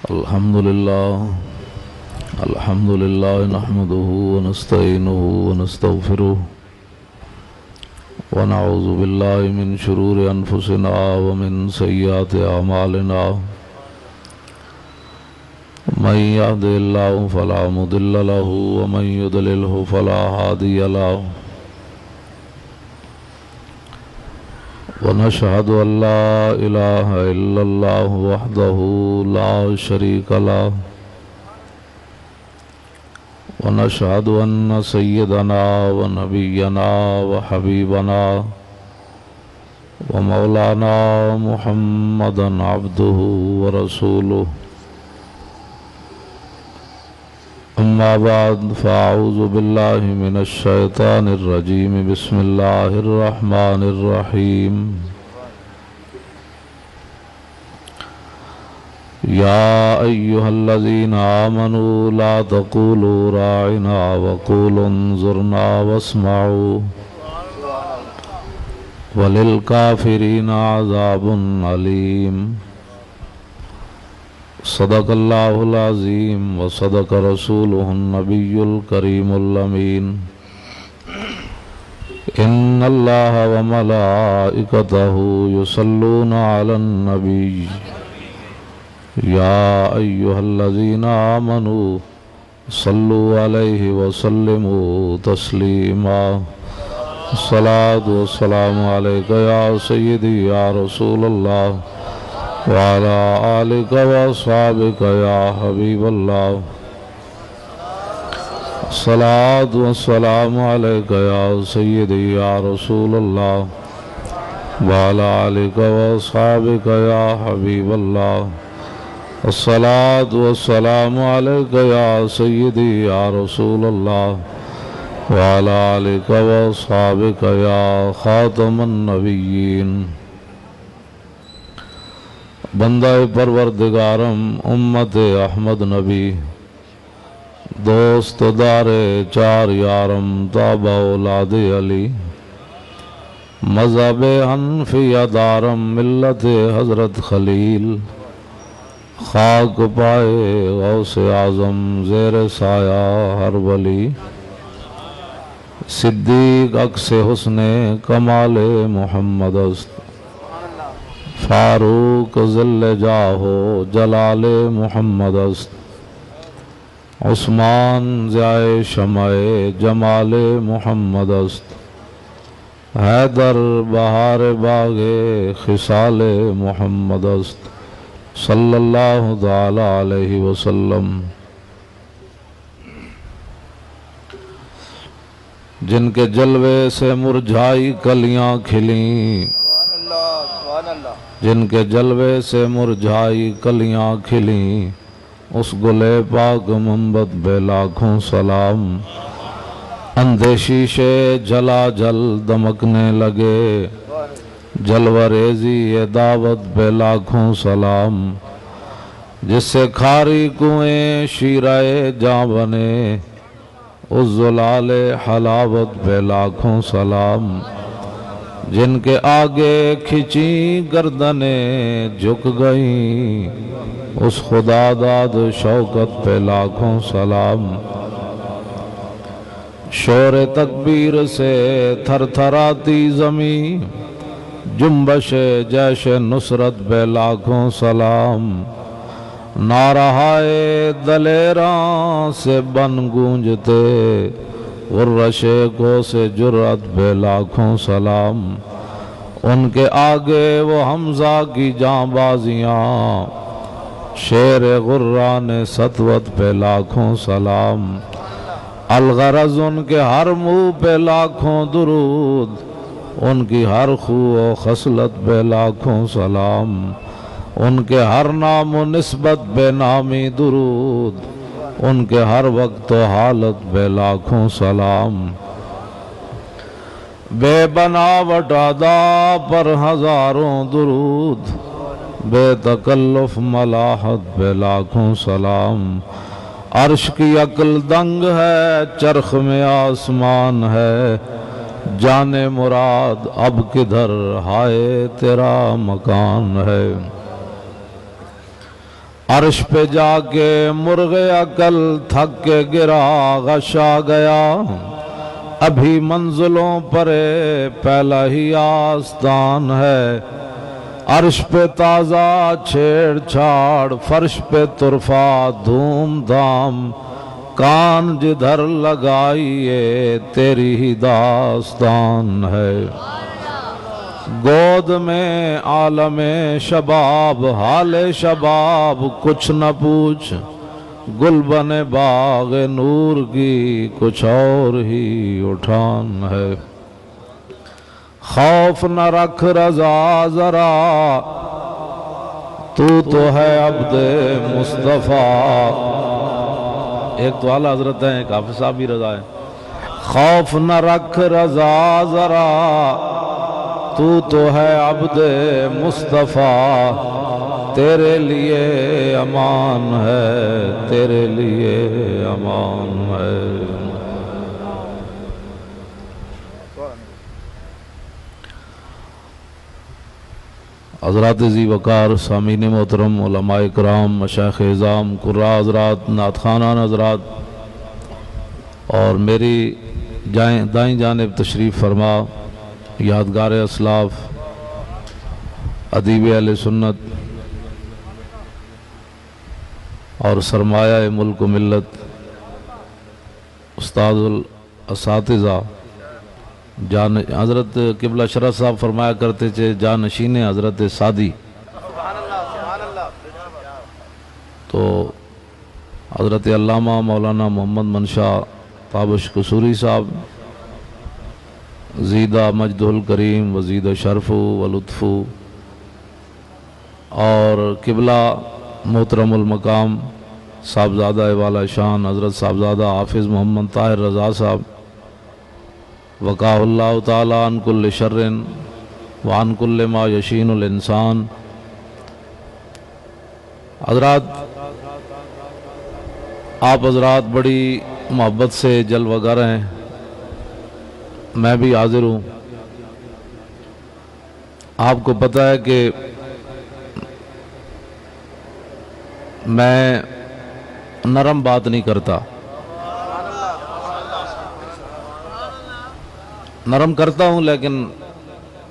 الحمد لله نحمده ونستعينه ونستغفره ونعوذ بالله من شرور أنفسنا ومن سيئات أعمالنا من يهده الله فلا مضل له ومن يضلله فلا هادي له ونشهد أن لا إله إلا الله وحده لا شريك له ونشهد أن سيدنا ونبينا وحبيبنا ومولانا محمدا عبده ورسوله أما بعد فأعوذ بالله من الشيطان الرجيم بسم الله الرحمن الرحيم يا أيها الذين آمنوا لا تقولوا راعنا وقولوا انظرنا واسمعوا وللكافرين عذاب أليم صدق الله العظيم وصدق رسوله النبي الكريم الأمين إن الله وملائكته يصلون على النبي يا أيها الذين آمنوا صلوا عليه وسلموا تسليما الصلاة والسلام عليك يا سيدي يا رسول الله وعلى آلك وأصحابك يا حبيب الله الصلاة والسلام عليك يا سيدي يا رسول الله وعلى آلك وأصحابك يا حبيب الله الصلاة والسلام عليك يا سيدي يا رسول الله وعلى آلك وأصحابك يا خاتم النبيين بندہ پروردگارم امت احمد نبی دوست دار چار یارم تابع اولاد علی مذہب حنفیہ دارم ملت حضرت خلیل خاک پائے غوث اعظم زیر سایہ ہر ولی صدیق عکس حسن کمال محمد است فاروق ذل جاہو جلال محمد است عثمان ضیاء شمع جمال محمد است حیدر بہار باغ خصال محمد است صلی اللہ تعالی علیہ وسلم جن کے جلوے سے مرجھائی کلیاں کھلیں جن کے جلوے سے مرجھائی کلیاں کھلیں اس گلے پاک منبت بے لاکھوں سلام اندھے شیشے جلا جل دمکنے لگے جلوہ ریزی دعوت بے لاکھوں سلام جس سے کھاری کنویں شیرہ جاں بنے اس زلال حلاوت بے لاکھوں سلام جن کے آگے کھچی گردنیں جھک گئیں اس خدا داد شوکت پہ لاکھوں سلام شور تکبیر سے تھر تھراتی زمین جنبش جیش نصرت بے لاکھوں سلام نعرہائے دلیراں سے بن گونجتے غرش کو سے جرأت بے لاکھوں سلام ان کے آگے وہ حمزہ کی جاں بازیاں شیر غران سطوت پہ لاکھوں سلام الغرض ان کے ہر منہ پہ لاکھوں درود ان کی ہر خو و خصلت بے لاکھوں سلام ان کے ہر نام و نسبت بے نامی درود ان کے ہر وقت و حالت بے لاکھوں سلام بے بناوٹ ادا پر ہزاروں درود بے تکلف ملاحت بے لاکھوں سلام عرش کی عقل دنگ ہے چرخ میں آسمان ہے جانے مراد اب کدھر ہائے تیرا مکان ہے عرش پہ جا کے مرغ عقل تھک کے گرا غش آ گیا، ابھی منزلوں پر پہلا ہی آستان ہے، عرش پہ تازہ چھیڑ چھاڑ فرش پہ طرفہ دھوم دھام، کان جدھر لگائیے تیری ہی داستان ہے، گود میں عالم شباب حال شباب کچھ نہ پوچھ، گل بنے باغ نور کی کچھ اور ہی اٹھان ہے، خوف نہ رکھ رضا ذرا تو ہے عبد مصطفیٰ، ایک تو اعلیٰ حضرت ہیں، ایک حافظ صاحب بھی رضا ہے، خوف نہ رکھ رضا ذرا تو ہے عبد مصطفیٰ، تیرے لیے امان ہے، تیرے لیے امان ہے۔ حضرات ذی وقار، سامعین محترم، علماء کرام، مشائخ اعظام، قراء حضرات، نعت خوانان حضرات، اور میری دائیں جانب تشریف فرما یادگار اسلاف، ادیب اہل سنت اور سرمایہ ملک و ملت، استاد الاساتذہ، حضرت قبلہ شرح صاحب فرمایا کرتے تھے جانشین حضرت سادی، تو حضرت علامہ مولانا محمد منشا تابش قصوری صاحب، زیدہ مجدہ الکریم وزید شرف و لطف، اور قبلہ محترم المقام صاحبزادہ والا شان حضرت صاحبزادہ حافظ محمد طاہر رضا صاحب، وقاہ اللہ تعالی عن کل شر وعن کل ما یشین الانسان۔ حضرات، آپ حضرات بڑی محبت سے جلوہ گر ہیں، میں بھی حاضر ہوں۔ آپ کو پتہ ہے کہ میں نرم بات نہیں کرتا، نرم کرتا ہوں لیکن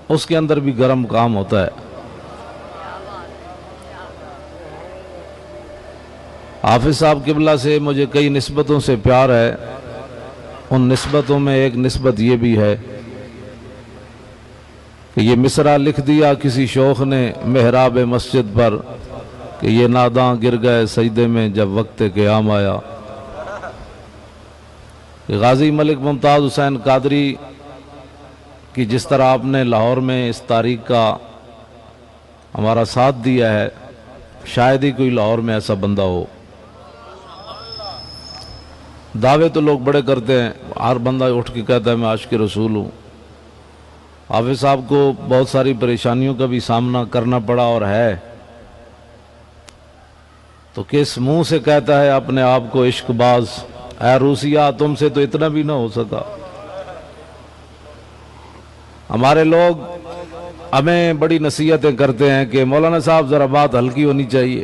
اس کے اندر بھی گرم کام ہوتا ہے۔ حافظ صاحب قبلہ سے مجھے کئی نسبتوں سے پیار ہے، ان نسبتوں میں ایک نسبت یہ بھی ہے کہ یہ مصرع لکھ دیا کسی شوخ نے محراب مسجد پر کہ یہ ناداں گر گئے سجدے میں جب وقت قیام آیا۔ غازی ملک ممتاز حسین قادری کی جس طرح آپ نے لاہور میں اس تاریخ کا ہمارا ساتھ دیا ہے، شاید ہی کوئی لاہور میں ایسا بندہ ہو۔ دعوے تو لوگ بڑے کرتے ہیں، ہر بندہ اٹھ کے کہتا ہے میں عاشق رسول ہوں۔ حافظ صاحب کو بہت ساری پریشانیوں کا بھی سامنا کرنا پڑا اور ہے، تو کس منہ سے کہتا ہے اپنے آپ کو عشق باز، اے روسیہ تم سے تو اتنا بھی نہ ہو سکا۔ ہمارے لوگ ہمیں بڑی نصیحتیں کرتے ہیں کہ مولانا صاحب ذرا بات ہلکی ہونی چاہیے۔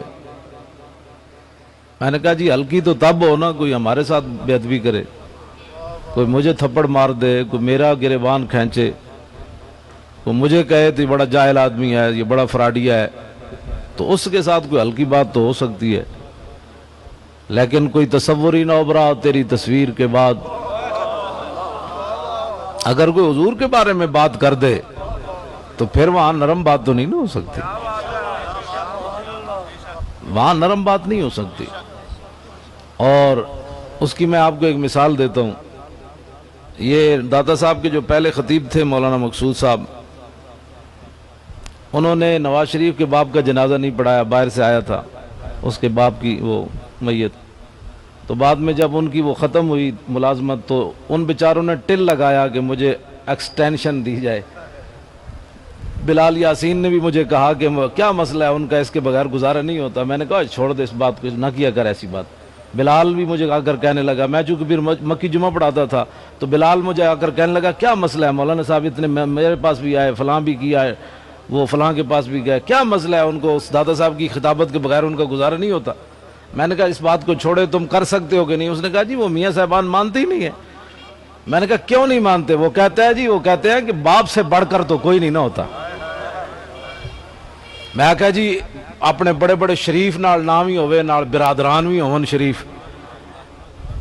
میں نے کہا جی ہلکی تو تب ہو نا کوئی ہمارے ساتھ بے ادبی کرے، کوئی مجھے تھپڑ مار دے، کوئی میرا گریبان کھینچے، کوئی مجھے کہے تو یہ بڑا جاہل آدمی ہے، یہ بڑا فراڈیا ہے، تو اس کے ساتھ کوئی ہلکی بات تو ہو سکتی ہے، لیکن کوئی تصور ہی نہ ابھرا تیری تصویر کے بعد۔ اگر کوئی حضور کے بارے میں بات کر دے تو پھر وہاں نرم بات تو نہیں ہو سکتی، وہاں نرم بات نہیں ہو سکتی۔ اور اس کی میں آپ کو ایک مثال دیتا ہوں۔ یہ داتا صاحب کے جو پہلے خطیب تھے مولانا مقصود صاحب، انہوں نے نواز شریف کے باپ کا جنازہ نہیں پڑھایا، باہر سے آیا تھا اس کے باپ کی وہ میت، تو بعد میں جب ان کی وہ ختم ہوئی ملازمت تو ان بیچاروں نے ٹل لگایا کہ مجھے ایکسٹینشن دی جائے۔ بلال یاسین نے بھی مجھے کہا کہ کیا مسئلہ ہے ان کا، اس کے بغیر گزارا نہیں ہوتا۔ میں نے کہا چھوڑ دے اس بات کو، نہ کیا کر ایسی بات۔ بلال بھی مجھے آ کر کہنے لگا، میں چونکہ پھر مکی جمعہ پڑھاتا تھا تو بلال مجھے آ کر کہنے لگا کیا مسئلہ ہے مولانا صاحب، اتنے میرے پاس بھی آئے، فلاں بھی کیا ہے، وہ فلاں کے پاس بھی گئے, کیا مسئلہ ہے, ان کو اس دادا صاحب کی خطابت کے بغیر ان کا گزارا نہیں ہوتا. میں نے کہا اس بات کو چھوڑے, تم کر سکتے ہو کہ نہیں؟ اس نے کہا جی وہ میاں صاحبان مانتے ہی نہیں ہے. میں نے کہا کیوں نہیں مانتے؟ وہ کہتا ہے جی, وہ کہتے ہیں کہ باپ سے بڑھ کر تو کوئی نہیں نہ ہوتا. میں کہا جی اپنے بڑے بڑے شریف نال نام ہی ہوئے, نال برادران بھی ہون شریف,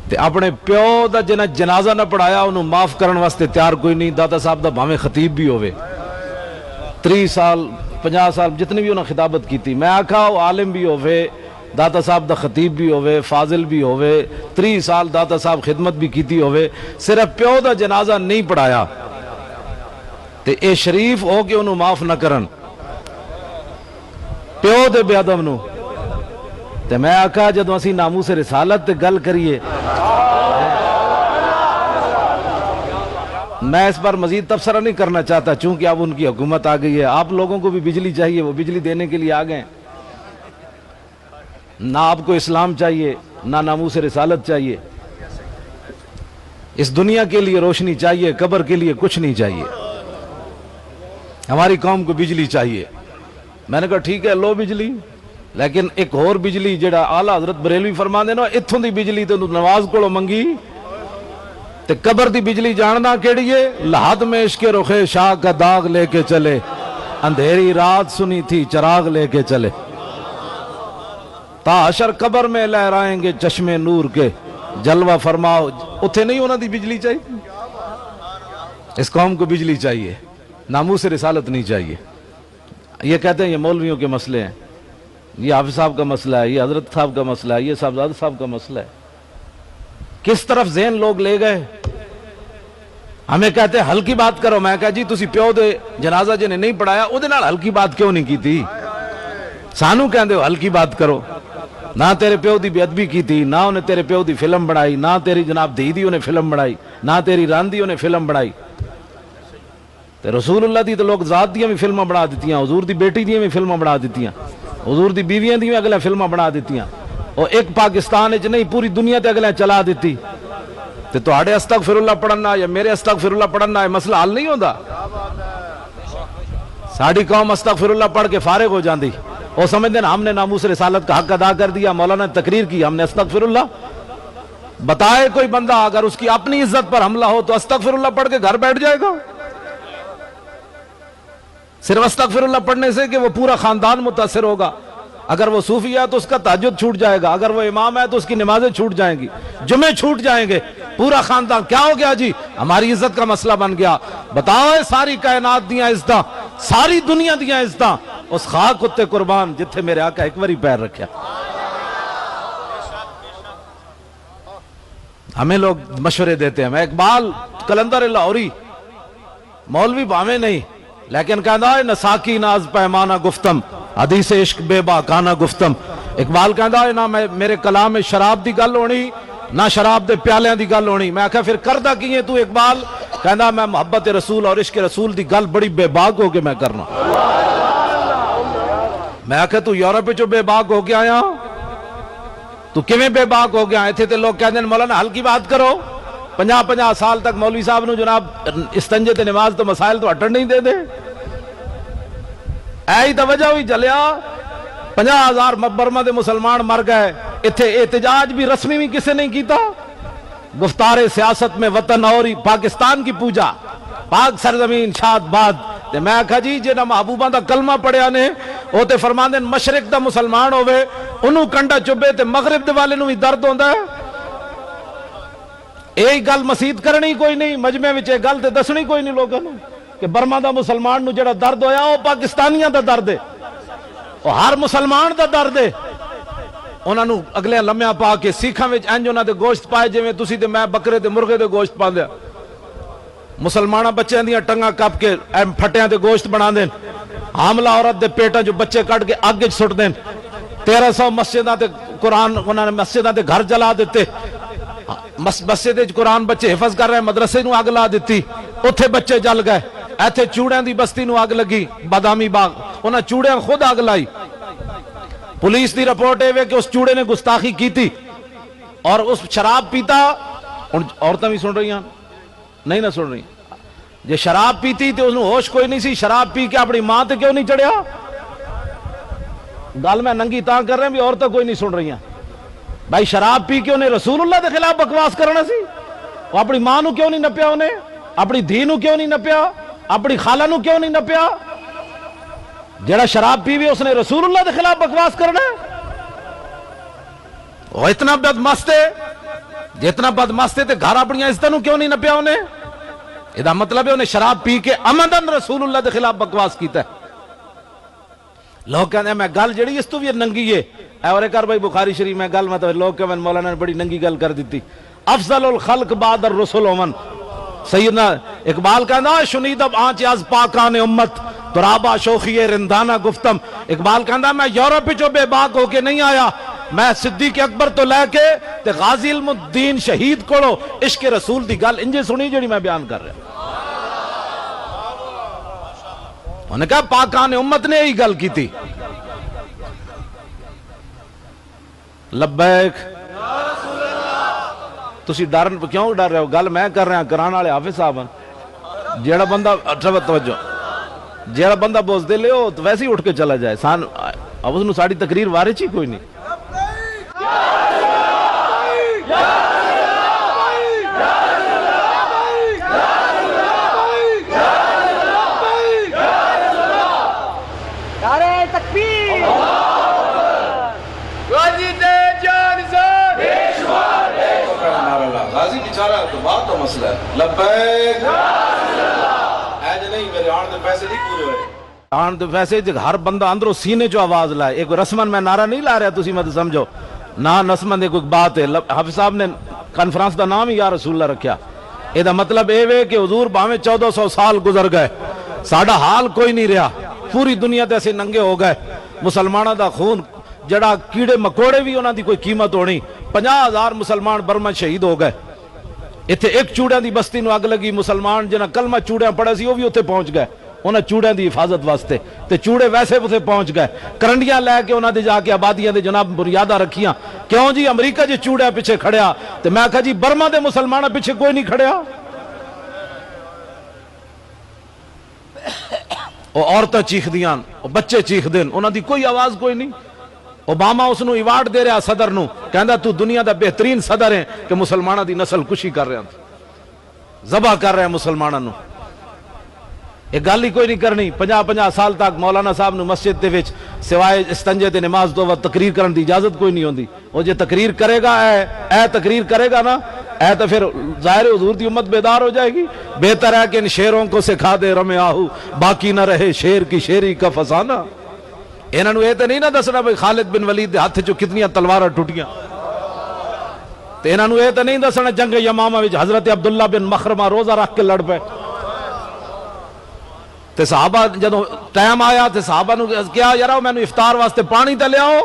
تے اپنے پیو دا جنہ جنازہ نہ پڑھایا انہوں معاف کرن واسطے تیار کوئی نہیں. دادا صاحب دا بھاویں خطیب بھی ہوئے, 30 سال 50 سال جتنی بھی انہوں نے خطابت کی تھی. میں آکھا وہ عالم بھی ہوئے, دادا صاحب دا خطیب بھی ہوئے, فاضل بھی ہوئے, 30 سال دادا صاحب خدمت بھی کیتی ہوئے, صرف پیو دا جنازہ نہیں پڑھایا تے اے شریف ہو کے انہوں معاف نہ کرن پیو دے بے ادب نو. تے میں آکھا جدوں اسی ناموس رسالت تے گل کریے, میں اس پر مزید تبصرہ نہیں کرنا چاہتا چونکہ اب ان کی حکومت آ گئی ہے. آپ لوگوں کو بھی بجلی چاہیے, وہ بجلی دینے کے لیے آ گئے. نہ آپ کو اسلام چاہیے, نہ ناموس رسالت چاہیے. اس دنیا کے لیے روشنی چاہیے, قبر کے لیے کچھ نہیں چاہیے. ہماری قوم کو بجلی چاہیے. میں نے کہا ٹھیک ہے لو بجلی, لیکن ایک اور بجلی جڑا آلہ حضرت بریلوی فرما دے نا, اتھوں دی بجلی تو نواز کو منگی تے قبر دی بجلی جاننا کیڑی ہے؟ لحد میں عشق رخ شاہ کا داغ لے کے چلے, اندھیری رات سنی تھی چراغ لے کے چلے, تا حشر قبر میں لہرائیں گے چشمے نور کے, جلوہ فرماؤ. اتھے نہیں ہونا دی بجلی چاہیے. اس قوم کو بجلی چاہیے, ناموس رسالت نہیں چاہیے. یہ کہتے ہیں یہ مولویوں کے مسئلے ہیں, یہ حافظ صاحب کا مسئلہ ہے, یہ حضرت صاحب کا مسئلہ ہے, یہ صاحبزادہ صاحب کا مسئلہ ہے. کس طرف ذہن لوگ لے گئے. ہمیں کہتے ہیں ہلکی بات کرو. میں کہا جی تسی پیو دے جنازہ جنہیں نہیں پڑھایا او دے نال ہلکی بات کیوں نہیں کی تھی؟ سانو کہندے ہو ہلکی بات کرو. نہ تیرے پیو دی بے ادبی کی تھی, نہ انہیں تیرے پیو دی فلم بنائی, نہ تیری جناب دی دی انہیں فلم بنائی, نہ تیری راندی انہیں فلم بنائی. تے رسول اللہ دی تو لوگ ذات دیاں بھی فلمیں بنا دیتیاں, حضور دی بیٹی دیاں بھی فلمیں بنا دیتیاں, حضور دی بیویاں دی بھی اگلے فلمیں بنا دیتیاں, اور ایک پاکستان اچ نہیں پوری دنیا تے اگلے چلا دیتی. تے تہاڈے استغفر اللہ پڑھنا یا میرے استغفر اللہ پڑھنا ہے مسئلہ حل نہیں ہوندا. ساڈی قوم استغفر اللہ پڑھ کے فارغ ہو جاندی, وہ سمجھتے ہیں ہم نے ناموس رسالت کا حق ادا کر دیا, مولانا نے تقریر کی, ہم نے استغفر اللہ. بتائے کوئی بندہ اگر اس کی اپنی عزت پر حملہ ہو تو استغفر اللہ پڑھ کے گھر بیٹھ جائے گا؟ صرف استغفر اللہ پڑھنے سے کہ وہ پورا خاندان متاثر ہوگا. اگر وہ صوفی ہے تو اس کا تہجد چھوٹ جائے گا, اگر وہ امام ہے تو اس کی نمازیں چھوٹ جائیں گی, جمعے چھوٹ جائیں گے, پورا خاندان. کیا ہو گیا جی؟ ہماری عزت کا مسئلہ بن گیا. بتاؤ ساری کائنات دیاں عزتاں, ساری دنیا دیاں عزتاں اس خاک اتے قربان جتھے میرے آقا ایک واری پیر رکھیا. ہمیں لوگ مشورے دیتے ہیں. میں اقبال کلندر لاہوری مولوی بھاویں نہیں لیکن کہندا ہے نساکی ناز پیمانہ گفتم, حدیث عشق بے باکانہ گفتم. اقبال کہندا ہے نہ میرے کلام میں شراب دی گل ہونی, نہ شراب دے پیالیاں دی گل ہونی. میں کہا پھر کردہ کی ہے تو اقبال؟ کہندا میں محبت رسول اور عشق رسول دی گل بڑی بے باک ہو کے میں کرنا. میں کہا تو یورپ چو بے باک ہو کے آیا, تو کیویں بے باک ہو گیا؟ ایتھے تے لوگ کہندے ہیں مولانا ہلکی بات کرو. 50 سال تک مولوی صاحب نو جناب استنجے تے نماز تو مسائل تو ہٹن نہیں دے دے. ایہی تو وجہ ہوئی جلیا 50,000 برما دے مسلمان مر گئے. ایتھے احتجاج بھی رسمی بھی کسے نہیں کیتا. گفتار سیاست میں وطن اور پاکستان کی پوجا, پاک سرزمین شاد باد. تے میں کہا جی جنہاں محبوباں دا کلمہ پڑھیا نے وہ تے فرماندے مشرق دا مسلمان ہوئے انہوں کنڈا چبے تے مغرب دے والے نوں بھی درد ہوندا ہے. یہی گل مسیت کرنی کوئی نہیں, مجمع وچ یہ گل تے دسنی کوئی نہیں لوگوں کہ برما دا مسلمان نو جڑا درد ہویا وہ پاکستانیاں دا درد ہے, وہ ہر مسلمان دا درد ہے. انہاں نو اگلے لمحہ پا کے سکھاں وچ انج انہاں دے گوشت پائے جویں تسی تے میں بکرے تے مرغے دے گوشت پاندے. مسلماناں بچیاں دیاں ٹنگاں کپ کے پھٹیاں تے گوشت بنا دین, حاملہ عورت دے پیٹاں جو بچے کٹ کے اگ وچ سٹ دین. 1300 مسجداں تے قرآن انہاں نے مسجداں تے گھر جلا دیتے. مسجد وچ قرآن بچے حفظ کر رہے, مدرسے نو اگ لا دتی, اوتھے بچے جل گئے. ایتھے چوڑیاں دی بستی نو اگ لگی, بادامی باغ, انہاں چوڑیاں خود اگ لائی. پولیس دی رپورٹ ہے کہ اس چوڑے نے گستاخی کی تھی اور اس شراب پیتا. عورتیں بھی سن رہی ہیں نہیں نہ سن رہی. جے شراب پیتی تے انہوں ہوش کوئی نہیں سی، شراب پی کے اپنی ماں تے کیوں نہیں چڑھیا؟ گل میں ننگی تاں کر رہے ہیں بھی عورتیں کوئی نہیں سن رہی ہیں بھائی، شراب پی کے انہیں رسول اللہ دے خلاف بکواس کرنا سی، وہ اپنی ماں نو کیوں نہیں نپیا، انہیں اپنی دھی نو کیوں نہیں نپیا، اپنی خالہ نو کیوں نہیں نپیا؟ جڑا شراب پی بھی اس نے رسول اللہ دے خلاف بکواس کرنا ہے؟ وہ اتنا بدمست ہے، جتنا بدمست ہے تے گھر اپنی عزتوں نو کیوں نہیں نپیا انہیں؟ یہ مطلب ہے انہیں شراب پی کے عمدن رسول اللہ دے خلاف بکواس کیتا ہے۔ لوگ کہتے ہیں میں گل جڑی اس تو بھی ننگی ہے، اے اور کر بھائی بخاری شریف میں گل مطلب لوگ کہ مولانا نے بڑی ننگی گل کر دیتی، افضل الخلق بعد الرسل ومن، سیدنا اقبال کہنا شنیدب آنچ از پاکان امت ترابا شوخی رندانہ گفتم، اقبال کہنا میں یورپ جو بے باک ہو کے نہیں آیا، میں صدیق اکبر تو لے کے تے غازی علم الدین شہید کوڑو عشق رسول دی گل انجے سنی جڑی میں بیان کر رہا ہوں۔ انہوں نے کہا پاکان امت نے یہی گل کی تھی۔ لبیک تسی ڈرن کیوں ڈر رہے ہو؟ گل میں کر رہا ہوں، کران والے حافظ صاحب ہیں۔ جیڑا بندہ توجہ، جیڑا بندہ بوز دے لے ہو تو ویسے ہی اٹھ کے چلا جائے، اب اس نے ساڑی تقریر وارچ ہی کوئی نہیں۔ غازی بیچارہ تو بات تو مسئلہ ہے، لبیک ایج نہیں، میرے آن دے پیسے نہیں پورے ہوئے، آن دے پیسے ہر بندہ اندروں سینے جو آواز لائے، ایک رسمن میں نعرہ نہیں لا رہا تسی مت سمجھو نا، نسمن ایک بات ہے۔ حافظ صاحب نے کانفرنس دا نام ہی یا رسول اللہ رکھیا، اے دا مطلب اے وے کہ حضور باویں 1400 سال گزر گئے، ساڑا حال کوئی نہیں رہا، پوری دنیا تے ایسے ننگے ہو گئے، مسلمانہ دا خون جڑا کیڑے مکوڑے بھی انہاں دی کوئی قیمت ہونی، 50,000 مسلمان برما شہید ہو گئے، اتھے ایک چوڑیاں دی بستی نو اگ لگی، مسلمان جنہاں کلمہ چوڑیاں پڑھا سی وہ بھی اتھے پہنچ گئے انہاں چوڑیاں دی حفاظت واسطے، تے چوڑے ویسے اتھے پہنچ گئے، کرنڈیاں لے کے انہاں دے جا کے آبادیاں دے جناب بنیادہ رکھیاں، کیوں جی امریکہ جی چوڑیاں پیچھے کھڑیا، تے میں کہا جی برما دے مسلمانہ پیچھے کوئی نہیں کھڑیا، وہ عورتیں چیخ دیاں، وہ بچے چیخ دین، انہاں دی کوئی آواز کوئی نہیں۔ اوباما اس نو ایوارڈ دے رہا صدر نو، کہندا تو دنیا دا بہترین صدر ہے کہ مسلمانہ دی نسل کشی کر رہے ہیں، ذبح کر رہے ہیں مسلمانہ نو، ایک گل ہی کوئی نہیں کرنی۔ 50 سال تک مولانا صاحب نو مسجد دے وچ سوائے استنجے تے نماز تو وقت تقریر کرن دی اجازت کوئی نہیں ہوندی، وہ جے تقریر کرے گا اے تقریر کرے گا نا اے تو پھر ظاہر حضور دی امت بیدار ہو جائے گی۔ بہتر ہے کہ ان شیروں کو سکھا دے رمے آہو، باقی نہ رہے شیر کی شیری کا فسانہ۔ انہاں نو یہ تے نہیں نہ دسنا بھئی خالد بن ولید دے ہاتھ چوں کتنیاں تلواریں ٹوٹیاں، تے انہاں نو یہ تے نہیں دسنا جنگ یمامہ وچ حضرت عبداللہ بن مخرمہ روزہ رکھ کے لڑ پے، تے صحابہ جدوں ٹائم آیا تے صحابہ نو کیا یارو میں نو افطار واسطے پانی تے لے آؤ،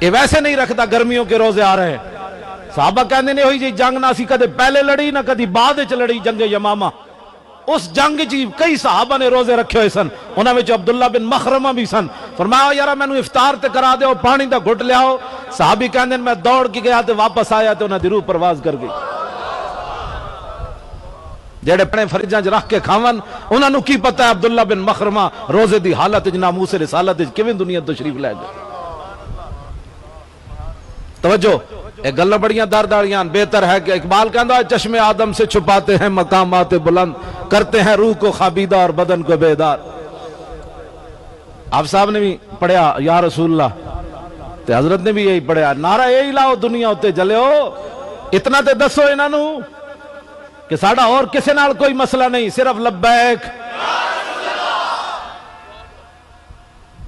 یہ ویسے نہیں رکھتا گرمیوں کے روزے آ رہے ہیں۔ صحابہ کہندے نے ہوئی جی جنگ نہ سی کدے پہلے لڑی نہ کدی بعد وچ لڑی جنگ یمامہ، اس جنگ جی کئی صحابہ نے روزے رکھے ہوئے سن، انہاں وچ عبداللہ بن مخرمہ بھی سن، فرمایا یارا میں نو افطار تے کرا دے پانی دا گھٹ لے آؤ، صحابی کہندے میں دوڑ کے گیا تے واپس آیا تے انہاں دی روح پرواز کر گئی۔ جڑے اپنے فریجاں رکھ کے کھاون انہاں نو کی پتہ ہے عبداللہ بن مخرمہ روزے دی حالت وچ ناموس رسالت وچ کیویں دنیا تشریف لے گئے۔ توجہ، ایک گلاں بڑیاں درداریاں، بہتر ہے کہ اقبال کہندا ہے چشم آدم سے چھپاتے ہیں مقامات بلند، کرتے ہیں روح کو خابیدہ اور بدن کو بیدار۔ آپ صاحب نے بھی پڑھیا یا رسول اللہ، تے حضرت نے بھی یہی پڑھیا، نعرہ یہی لاؤ دنیا اتے جلے ہو، اتنا تے دسو انہاں نو کہ ساڑا اور کسے نال کوئی مسئلہ نہیں، صرف لبیک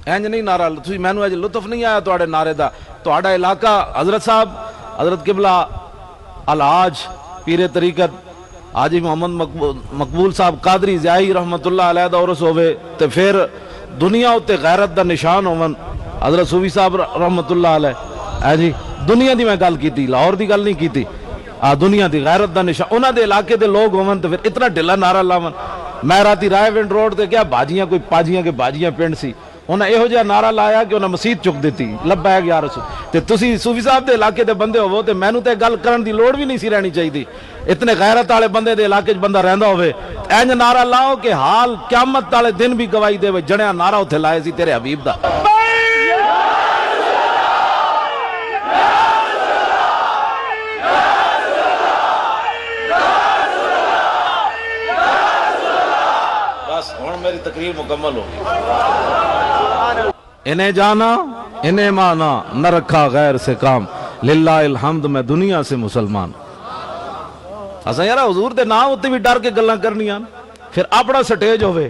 اینج نہیں نعرہ، میں نو اج لطف نہیں آیا تواڈے نعرے دا، تواڈا علاقہ حضرت صاحب حضرت قبلہ الحاج پیر طریقت حاجی محمد مقبول صاحب قادری زیائی رحمت اللہ علیہ دا عرس ہوئے تے پھر دنیا اتے غیرت دا نشان ہون حضرت صوفی صاحب رحمت اللہ علیہ، جی دنیا دی میں گل کیتی، لاہور دی گل نہیں کیتی، دنیا دی غیرت دا نشان، انہاں دے علاقے دے لوگ ہون تے پھر اتنا ڈھلا نعرہ لاون۔ میں راتی رائے ونڈ روڈ تے کیا باجیاں کوئی پاجیاں کے باجیاں پنڈ سی، انہیں ਇਹੋ ਜਿਹਾ ਨਾਰਾ ਲਾਇਆ ਕਿ ਉਹਨਾਂ ਮਸੀਤ ਚੁੱਕ ਦਿੱਤੀ, ਲੱਬੈਕ ਯਾ ਰਸੂਲ। ਤੇ ਤੁਸੀਂ ਸੂਫੀ ਸਾਹਿਬ ਦੇ ਇਲਾਕੇ ਦੇ ਬੰਦੇ ਹੋਵੋ ਤੇ ਮੈਨੂੰ ਤੇ ਗੱਲ ਕਰਨ ਦੀ ਲੋੜ ਵੀ ਨਹੀਂ ਸੀ ਰਹਿਣੀ ਚਾਹੀਦੀ। ਇਤਨੇ ਗੈਰਤ ਵਾਲੇ ਬੰਦੇ ਦੇ ਇਲਾਕੇ 'ਚ ਬੰਦਾ ਰਹਿੰਦਾ ਹੋਵੇ, ਇੰਜ ਨਾਰਾ ਲਾਓ ਕਿ ਹਾਲ ਕਿਆਮਤ ਵਾਲੇ ਦਿਨ ਵੀ ਗਵਾਹੀ ਦੇਵੇ। ਜਣਿਆ ਨਾਰਾ ਉੱਥੇ ਲਾਇਆ ਸੀ ਤੇਰੇ ਹਬੀਬ ਦਾ। بس ہن میری تقریر مکمل ہوگی۔ انہیں جانا انہیں مانا نہ رکھا غیر سے کام، للہ الحمد میں دنیا سے مسلمان۔ اساں یار حضور دے نام اتے بھی ڈر کے گلاں کرنیاں، پھر اپنا سٹیج ہوئے،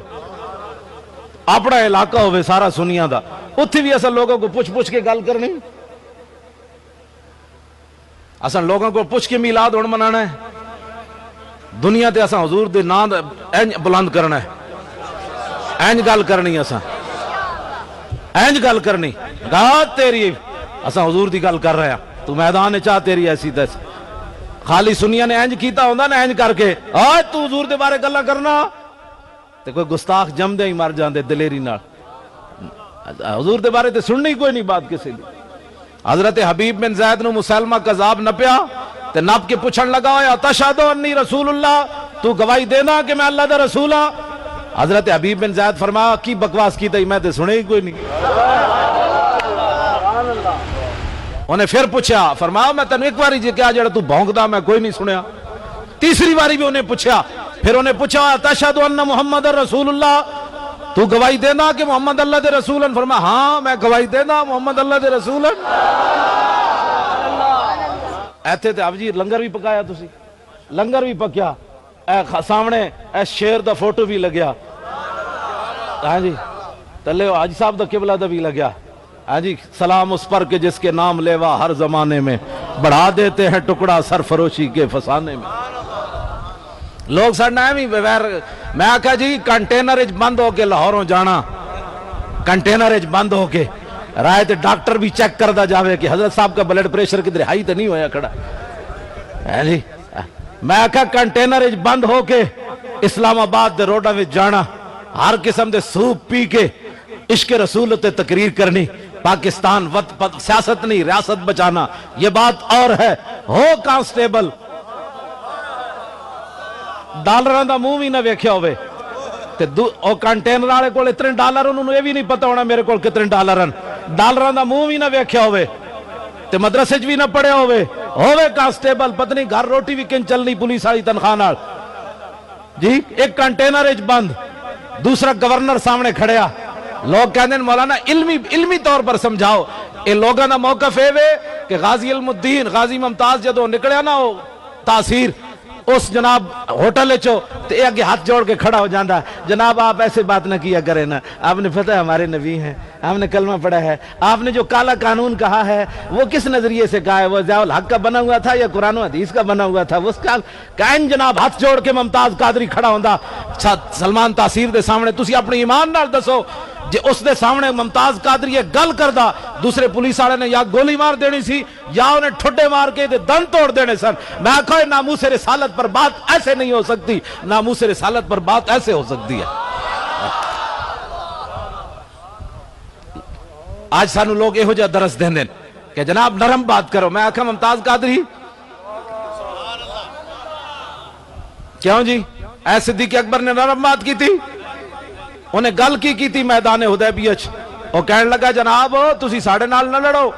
اپنا علاقہ ہوئے سارا سنیاں دا، اتھے بھی اساں لوگوں کو پوچھ کے گل کرنی، اساں لوگوں کو پوچھ کے میلاد ہن منانا ہے، دنیا تے اساں حضور دے نام اینج بلند کرنا ہے، اینج گل کرنی، اساں اینج گل کرنی، کہا تیری اساں حضور دی گل کر رہے ہیں، تو میدان چاہ تیری ایسی تیسی۔ خالی سنیا نے اینج کیتا ہوندا نا، اینج کر کے آج تو حضور دے بارے گلاں کرنا تے کوئی گستاخ جم دے ہی مر جاندے دلیری نال۔ حضور دے بارے تے سننی کوئی نہیں بات کسی دی۔ حضرت حبیب بن زید نو مسلمہ قذاب نپیا تے نپ کے پوچھن لگا، یا تشہد انی رسول اللہ، تو گواہی دینا کہ میں اللہ دا رسول ہاں؟ حضرت حبیب بن زید فرمایا کی بکواس کی تھی، میں تے سنے ہی کوئی نہیں۔ انہیں پھر پوچھا، فرمایا میں تینوں ایک باری جی کیا جڑا تو بھونکدا میں کوئی نہیں سنیا۔ تیسری باری بھی انہیں پوچھا، پھر انہیں پوچھا تشہد ان محمد رسول اللہ، تو گواہی دینا کہ محمد اللہ دے رسول ہیں؟ فرمایا ہاں میں گواہی دینا محمد اللہ دے رسول ہیں۔ ایتھے تے اب جی لنگر بھی پکایا تسی، لنگر بھی پکیا، سامنے اے شیر دا فوٹو بھی لگیا، ہاں جی تلے حاجی صاحب دا قبلہ دا بھی لگیا، ہاں جی سلام اس پر کہ جس کے نام لیوا ہر زمانے میں، بڑھا دیتے ہیں ٹکڑا سرفروشی کے فسانے میں۔ لوگ سڑنا ہے بغیر، میں آکھا جی کنٹینر اچ بند ہو کے لاہوروں جانا، کنٹینر اچ بند ہو کے رائے تے ڈاکٹر بھی چیک کردہ جاوے کہ حضرت صاحب کا بلڈ پریشر کدھر ہائی تو نہیں ہویا کھڑا، ہاں جی میں آکھا کنٹینر اچ بند ہو کے اسلام آباد دے روڈا میں جانا، ہر قسم دے سوپ پی کے عشق رسول تے تقریر کرنی، پاکستان سیاست نہیں ریاست بچانا، یہ بات اور ہے۔ ہو کانسٹیبل ڈالران دا منہ بھی نہ ویکھیا ہوئے تے او کنٹینر والے کول اتنے ڈالر، انہوں نے یہ بھی نہیں پتا ہونا میرے کول کتنے ڈالرن، ڈالران دا منہ بھی نہ ویکھیا ہوئے تے مدرسے بھی نہ پڑھے ہوئے کانسٹیبل، پتہ نہیں گھر روٹی بھی کن چلنی پولیس والی تنخواہ نال جی، ایک کنٹینر اچ بند، دوسرا گورنر سامنے کھڑیا، لوگ کہندے مولانا علمی طور پر سمجھاؤ، اے لوگاں دا موقف ہے کہ غازی علم الدین غازی ممتاز جدو نکلیا نا وہ تاثیر اس جناب ہوٹل چو تے اگے ہاتھ جوڑ کے کھڑا ہو جاندہ، جناب آپ ایسے بات نہ کیا کریں نا، آپ نے پتہ ہمارے نبی ہیں، آپ نے کلمہ پڑھا ہے، آپ نے جو کالا قانون کہا ہے وہ کس نظریے سے کہا ہے، وہ ضیاء الحق کا بنا ہوا تھا یا قرآن و حدیث کا بنا ہوا تھا؟ اس کا کائن جناب ہاتھ جوڑ کے ممتاز قادری کھڑا ہوندہ سلمان تاثیر دے سامنے، تسی اپنی ایمان نال دسو جے اس دے سامنے ممتاز قادری گل کردہ، دوسرے پولیس والے نے یا گولی مار دینی سی یا انہیں ٹھڈے مار کے دن توڑ دینے سن۔ میں آکھا ہے ناموس رسالت پر بات ایسے نہیں ہو سکتی، ناموس رسالت پر بات ایسے ہو سکتی ہے۔ آج سانو لوگ یہ ہو جا درس دیں دیں کہ جناب نرم بات کرو، میں آکھا ممتاز قادری کیوں جی اے صدیق اکبر نے نرم بات کی تھی، انہیں گل کی تھی میدان حدیبیہ وہ کہنے لگا جناب تسی ساڑھے نال نہ لڑو،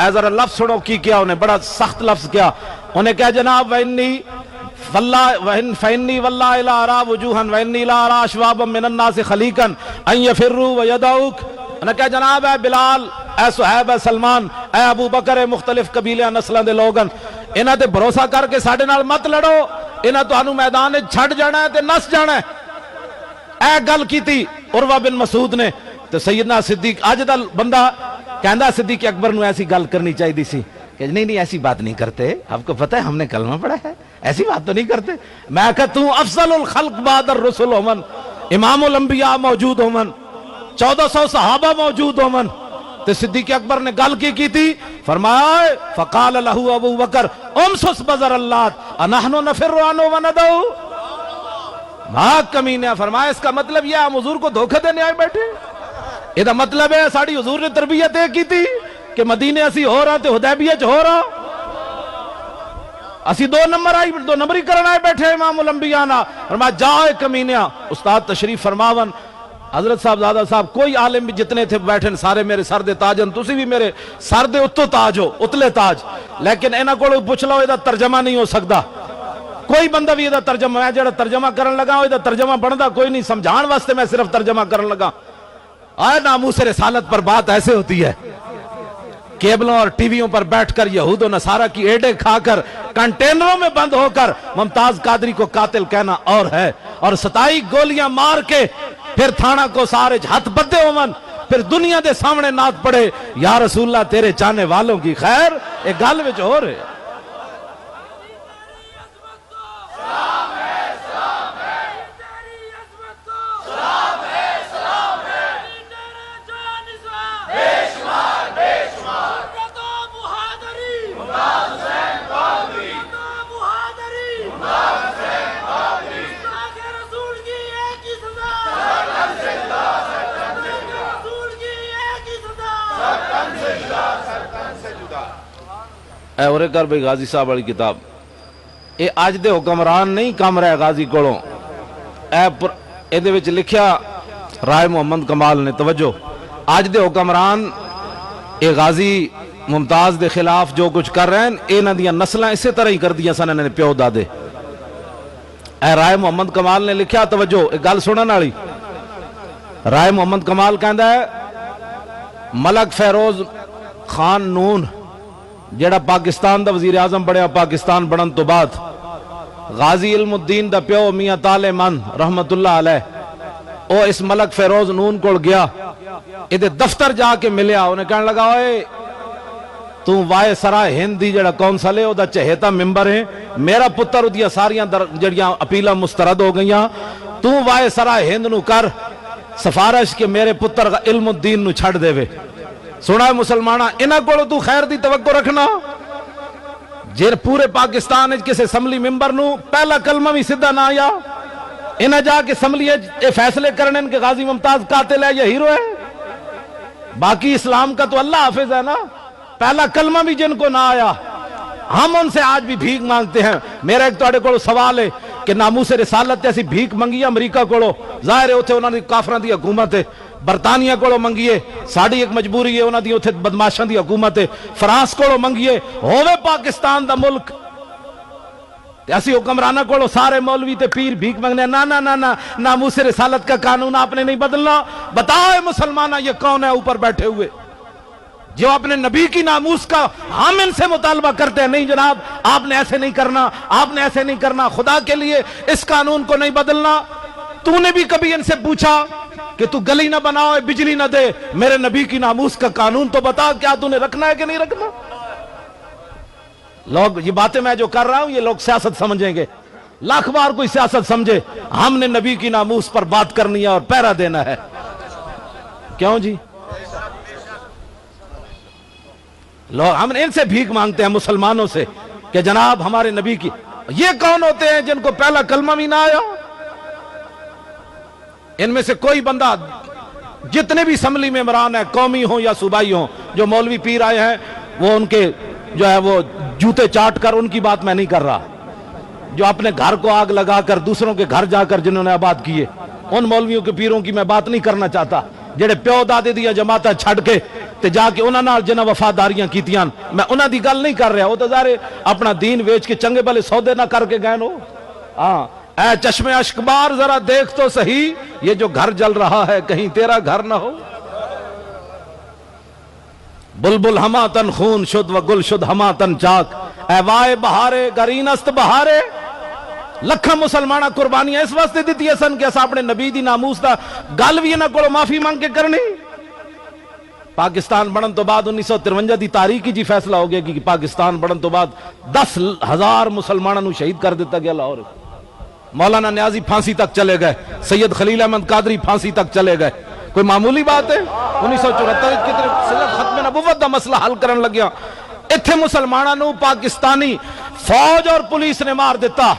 اے ذرا لفظ سنو کی کیا، انہیں بڑا سخت لفظ کیا، انہیں کہا جناب فَإِنِّي وَاللَّهِ لَا أَرَىٰ وُجُوهًا وَإِنِّي لَا أَرَىٰ أَشْوَابًا مِّنَ النَّاسِ خَلِيقًا أَن يَفِرُّوا وَيَدَعُوكَ۔ انہیں کہا جناب اے بلال، اے صہیب، اے سلمان، اے ابو بکر، اے مختلف قبیلے نسلوں دے لوگن، انہاں تے بھروسہ کر کے ساڑھے نال مت لڑو، انہاں تہانوں میدان چھڑ جانا ہے تے نس جانا ہے۔ اے گل کی تھی عروہ بن مسعود نے، تو سیدنا صدیق آج دا بندہ کہندہ صدیق اکبر نو ایسی گل کرنی چاہی دی سی کہ نہیں ایسی بات نہیں کرتے، آپ کو پتہ ہے ہم نے کلمہ پڑھا ہے، ایسی بات تو نہیں کرتے۔ میں کہا تو افضل الخلق بعد الرسل ہومن، امام الانبیاء موجود ہومن، 1400 صحابہ موجود ہومن، تو صدیق اکبر نے گل کی تھی، فرمایا فقال لہو ابو بکر امسس بزر اللہ انہنو نفر عنو وندو، بھاگ کمینے، فرمایا اس کا مطلب یہ ہم حضور کو دھوکہ دینے آئے بیٹھے، یہ مطلب ہے ساری حضور نے تربیت یہ کی تھی کہ مدینے اسی ہو رہا تے حدیبیہ چ ہو رہا اسی دو نمبری کرنا ہے بیٹھے امام الانبیاء نا فرمایا جاؤ کمینیا استاد تشریف فرماون حضرت صاحب زادہ صاحب کوئی عالم بھی جتنے تھے بیٹھے سارے میرے سر دے تاجن تسی بھی میرے سر دے اتو تاج ہو اتلے تاج لیکن اینا کو پوچھ لو یہ ترجمہ نہیں ہو سکتا کوئی بندہ بھی یہ ترجمہ میں جڑا ترجمہ کرن لگا یہ ترجمہ بندا کوئی نہیں سمجھان واسطے میں صرف ترجمہ کرن لگا آئے ناموس رسالت پر بات ایسے ہوتی ہے کیبلوں اور ٹی ویوں پر بیٹھ کر یہود و نصارہ کی ایڈے کھا کر کنٹینروں میں بند ہو کر ممتاز قادری کو قاتل کہنا اور ہے اور 27 گولیاں مار کے پھر تھانہ کو سارے ہاتھ بدے ہومن پھر دنیا دے سامنے نعت پڑے یا رسول اللہ تیرے چاہنے والوں کی خیر ایک گل وچ ہو رہے اے اور کر بھئی غازی صاحب والی کتاب اے آج دے حکمران نہیں کم رہے غازی کولوں اے دے وچ لکھیا رائے محمد کمال نے توجہ آج دے حکمران اے غازی ممتاز دے خلاف جو کچھ کر رہے ہیں اے نہ دیاں نسلیں اسی طرح ہی کر دیا سن انہوں نے پیو دادے اے رائے محمد کمال نے لکھیا توجہ ایک گل سنن والی رائے محمد کمال کہندا ہے ملک فیروز خان نون جیڑا پاکستان دا وزیر اعظم بڑھیا پاکستان بڑھن تو بعد غازی علم الدین دا پیو میاں طالع من رحمت اللہ علیہ او اس ملک فیروز نون کو گیا ادھے دفتر جا کے ملیا انہیں کہنے لگا اوئے تو وائے سرائے ہندی جڑا کونسل ہے او دا چہیتا ممبر ہے میرا پتر ادھیا ساریاں جڑیاں اپیلا مسترد ہو گئیاں تو وائے سرائے ہند نو کر سفارش کے میرے پتر علم الدین نو چھڑ دے وے سنا ہے مسلمانہ انہاں کو تو خیر دی توقع رکھنا جیر پورے پاکستان کسی اسمبلی ممبر نو پہلا کلمہ بھی سدھا نہ آیا انہاں جا کے اسمبلی فیصلے کرنے کہ غازی ممتاز قاتل ہے یا ہیرو ہے باقی اسلام کا تو اللہ حافظ ہے نا پہلا کلمہ بھی جن کو نہ آیا ہم ان سے آج بھی بھیک مانگتے ہیں میرا ایک توڑے کو سوال ہے کہ ناموس رسالت ایسی بھیک منگی امریکہ کو ظاہر ہے ہوتے انہوں نے کافران دی حکومت ہے برطانیہ کو منگیے ساڑھی ایک مجبوری ہے انہوں دی ہوتے بدماشان دی حکومت ہے فرانس کو منگیے ہوئے پاکستان دا ملک ایسی حکمرانہ کو سارے مولوی تے پیر بھیک منگنے نا ناموس رسالت کا قانون آپ نے نہیں بدلنا بتائے مسلمانہ یہ کون ہے اوپر بیٹھے ہوئے جو اپنے نبی کی ناموس کا ہم ان سے مطالبہ کرتے ہیں نہیں جناب آپ نے ایسے نہیں کرنا آپ نے ایسے نہیں کرنا خدا کے لیے اس قانون کو نہیں بدلنا تو نے بھی کبھی ان سے پوچھا کہ تو گلی نہ بناؤ بجلی نہ دے میرے نبی کی ناموس کا قانون تو بتا کیا تو نے رکھنا ہے کہ نہیں رکھنا لوگ یہ باتیں میں جو کر رہا ہوں یہ لوگ سیاست سمجھیں گے لاکھ بار کوئی سیاست سمجھے ہم نے نبی کی ناموس پر بات کرنی ہے اور پہرا دینا ہے کیوں جی لوگ ہم ان سے بھیک مانگتے ہیں مسلمانوں سے کہ جناب ہمارے نبی کی یہ کون ہوتے ہیں جن کو پہلا کلمہ بھی نہ آیا ان میں سے کوئی بندہ جتنے بھی اسمبلی میں ممبران ہیں قومی ہوں یا صوبائی ہوں جو مولوی پیر آئے ہیں وہ ان کے جو ہے وہ جوتے چاٹ کر ان کی بات میں نہیں کر رہا جو اپنے گھر کو آگ لگا کر دوسروں کے گھر جا کر جنہوں نے آباد کیے ان مولویوں کے پیروں کی میں بات نہیں کرنا چاہتا جڑے پیو دادے دیا جماعتاں چھڑ کے تے جا کے انہاں نال جنہاں وفاداریاں کیتیاں میں انہاں دی گل نہیں کر رہا وہ تو ظاہر اپنا دین ویچ کے چنگے بھلے سودے نہ کر کے گئے نو ہاں اے چشم اشکبار ذرا دیکھ تو صحیح یہ جو گھر جل رہا ہے کہیں تیرا گھر نہ ہو بلبل ہما تن خون شد و گل شد ہما تن چاک اے وائے بہارے گرین است بہارے لکھا مسلمانہ قربانیاں اس واسطے دیتی ہے سن کہ ایسا اپنے نبی دی ناموس دا گل بھی انہاں کو معافی مانگ کے کرنی پاکستان بڑھن تو بعد 1953 دی تاریخی جی فیصلہ ہو گیا کہ پاکستان بڑھن تو بعد 10,000 مسلمانوں نو شہید کر دیتا گیا لاہور مولانا نیازی پھانسی تک چلے گئے سید خلیل احمد قادری پھانسی تک چلے گئے کوئی معمولی بات ہے 1974 کی طرف صرف ختم نبوت دا مسئلہ حل کرن لگیا اتھے مسلمانوں نو پاکستانی فوج اور پولیس نے مار دیتا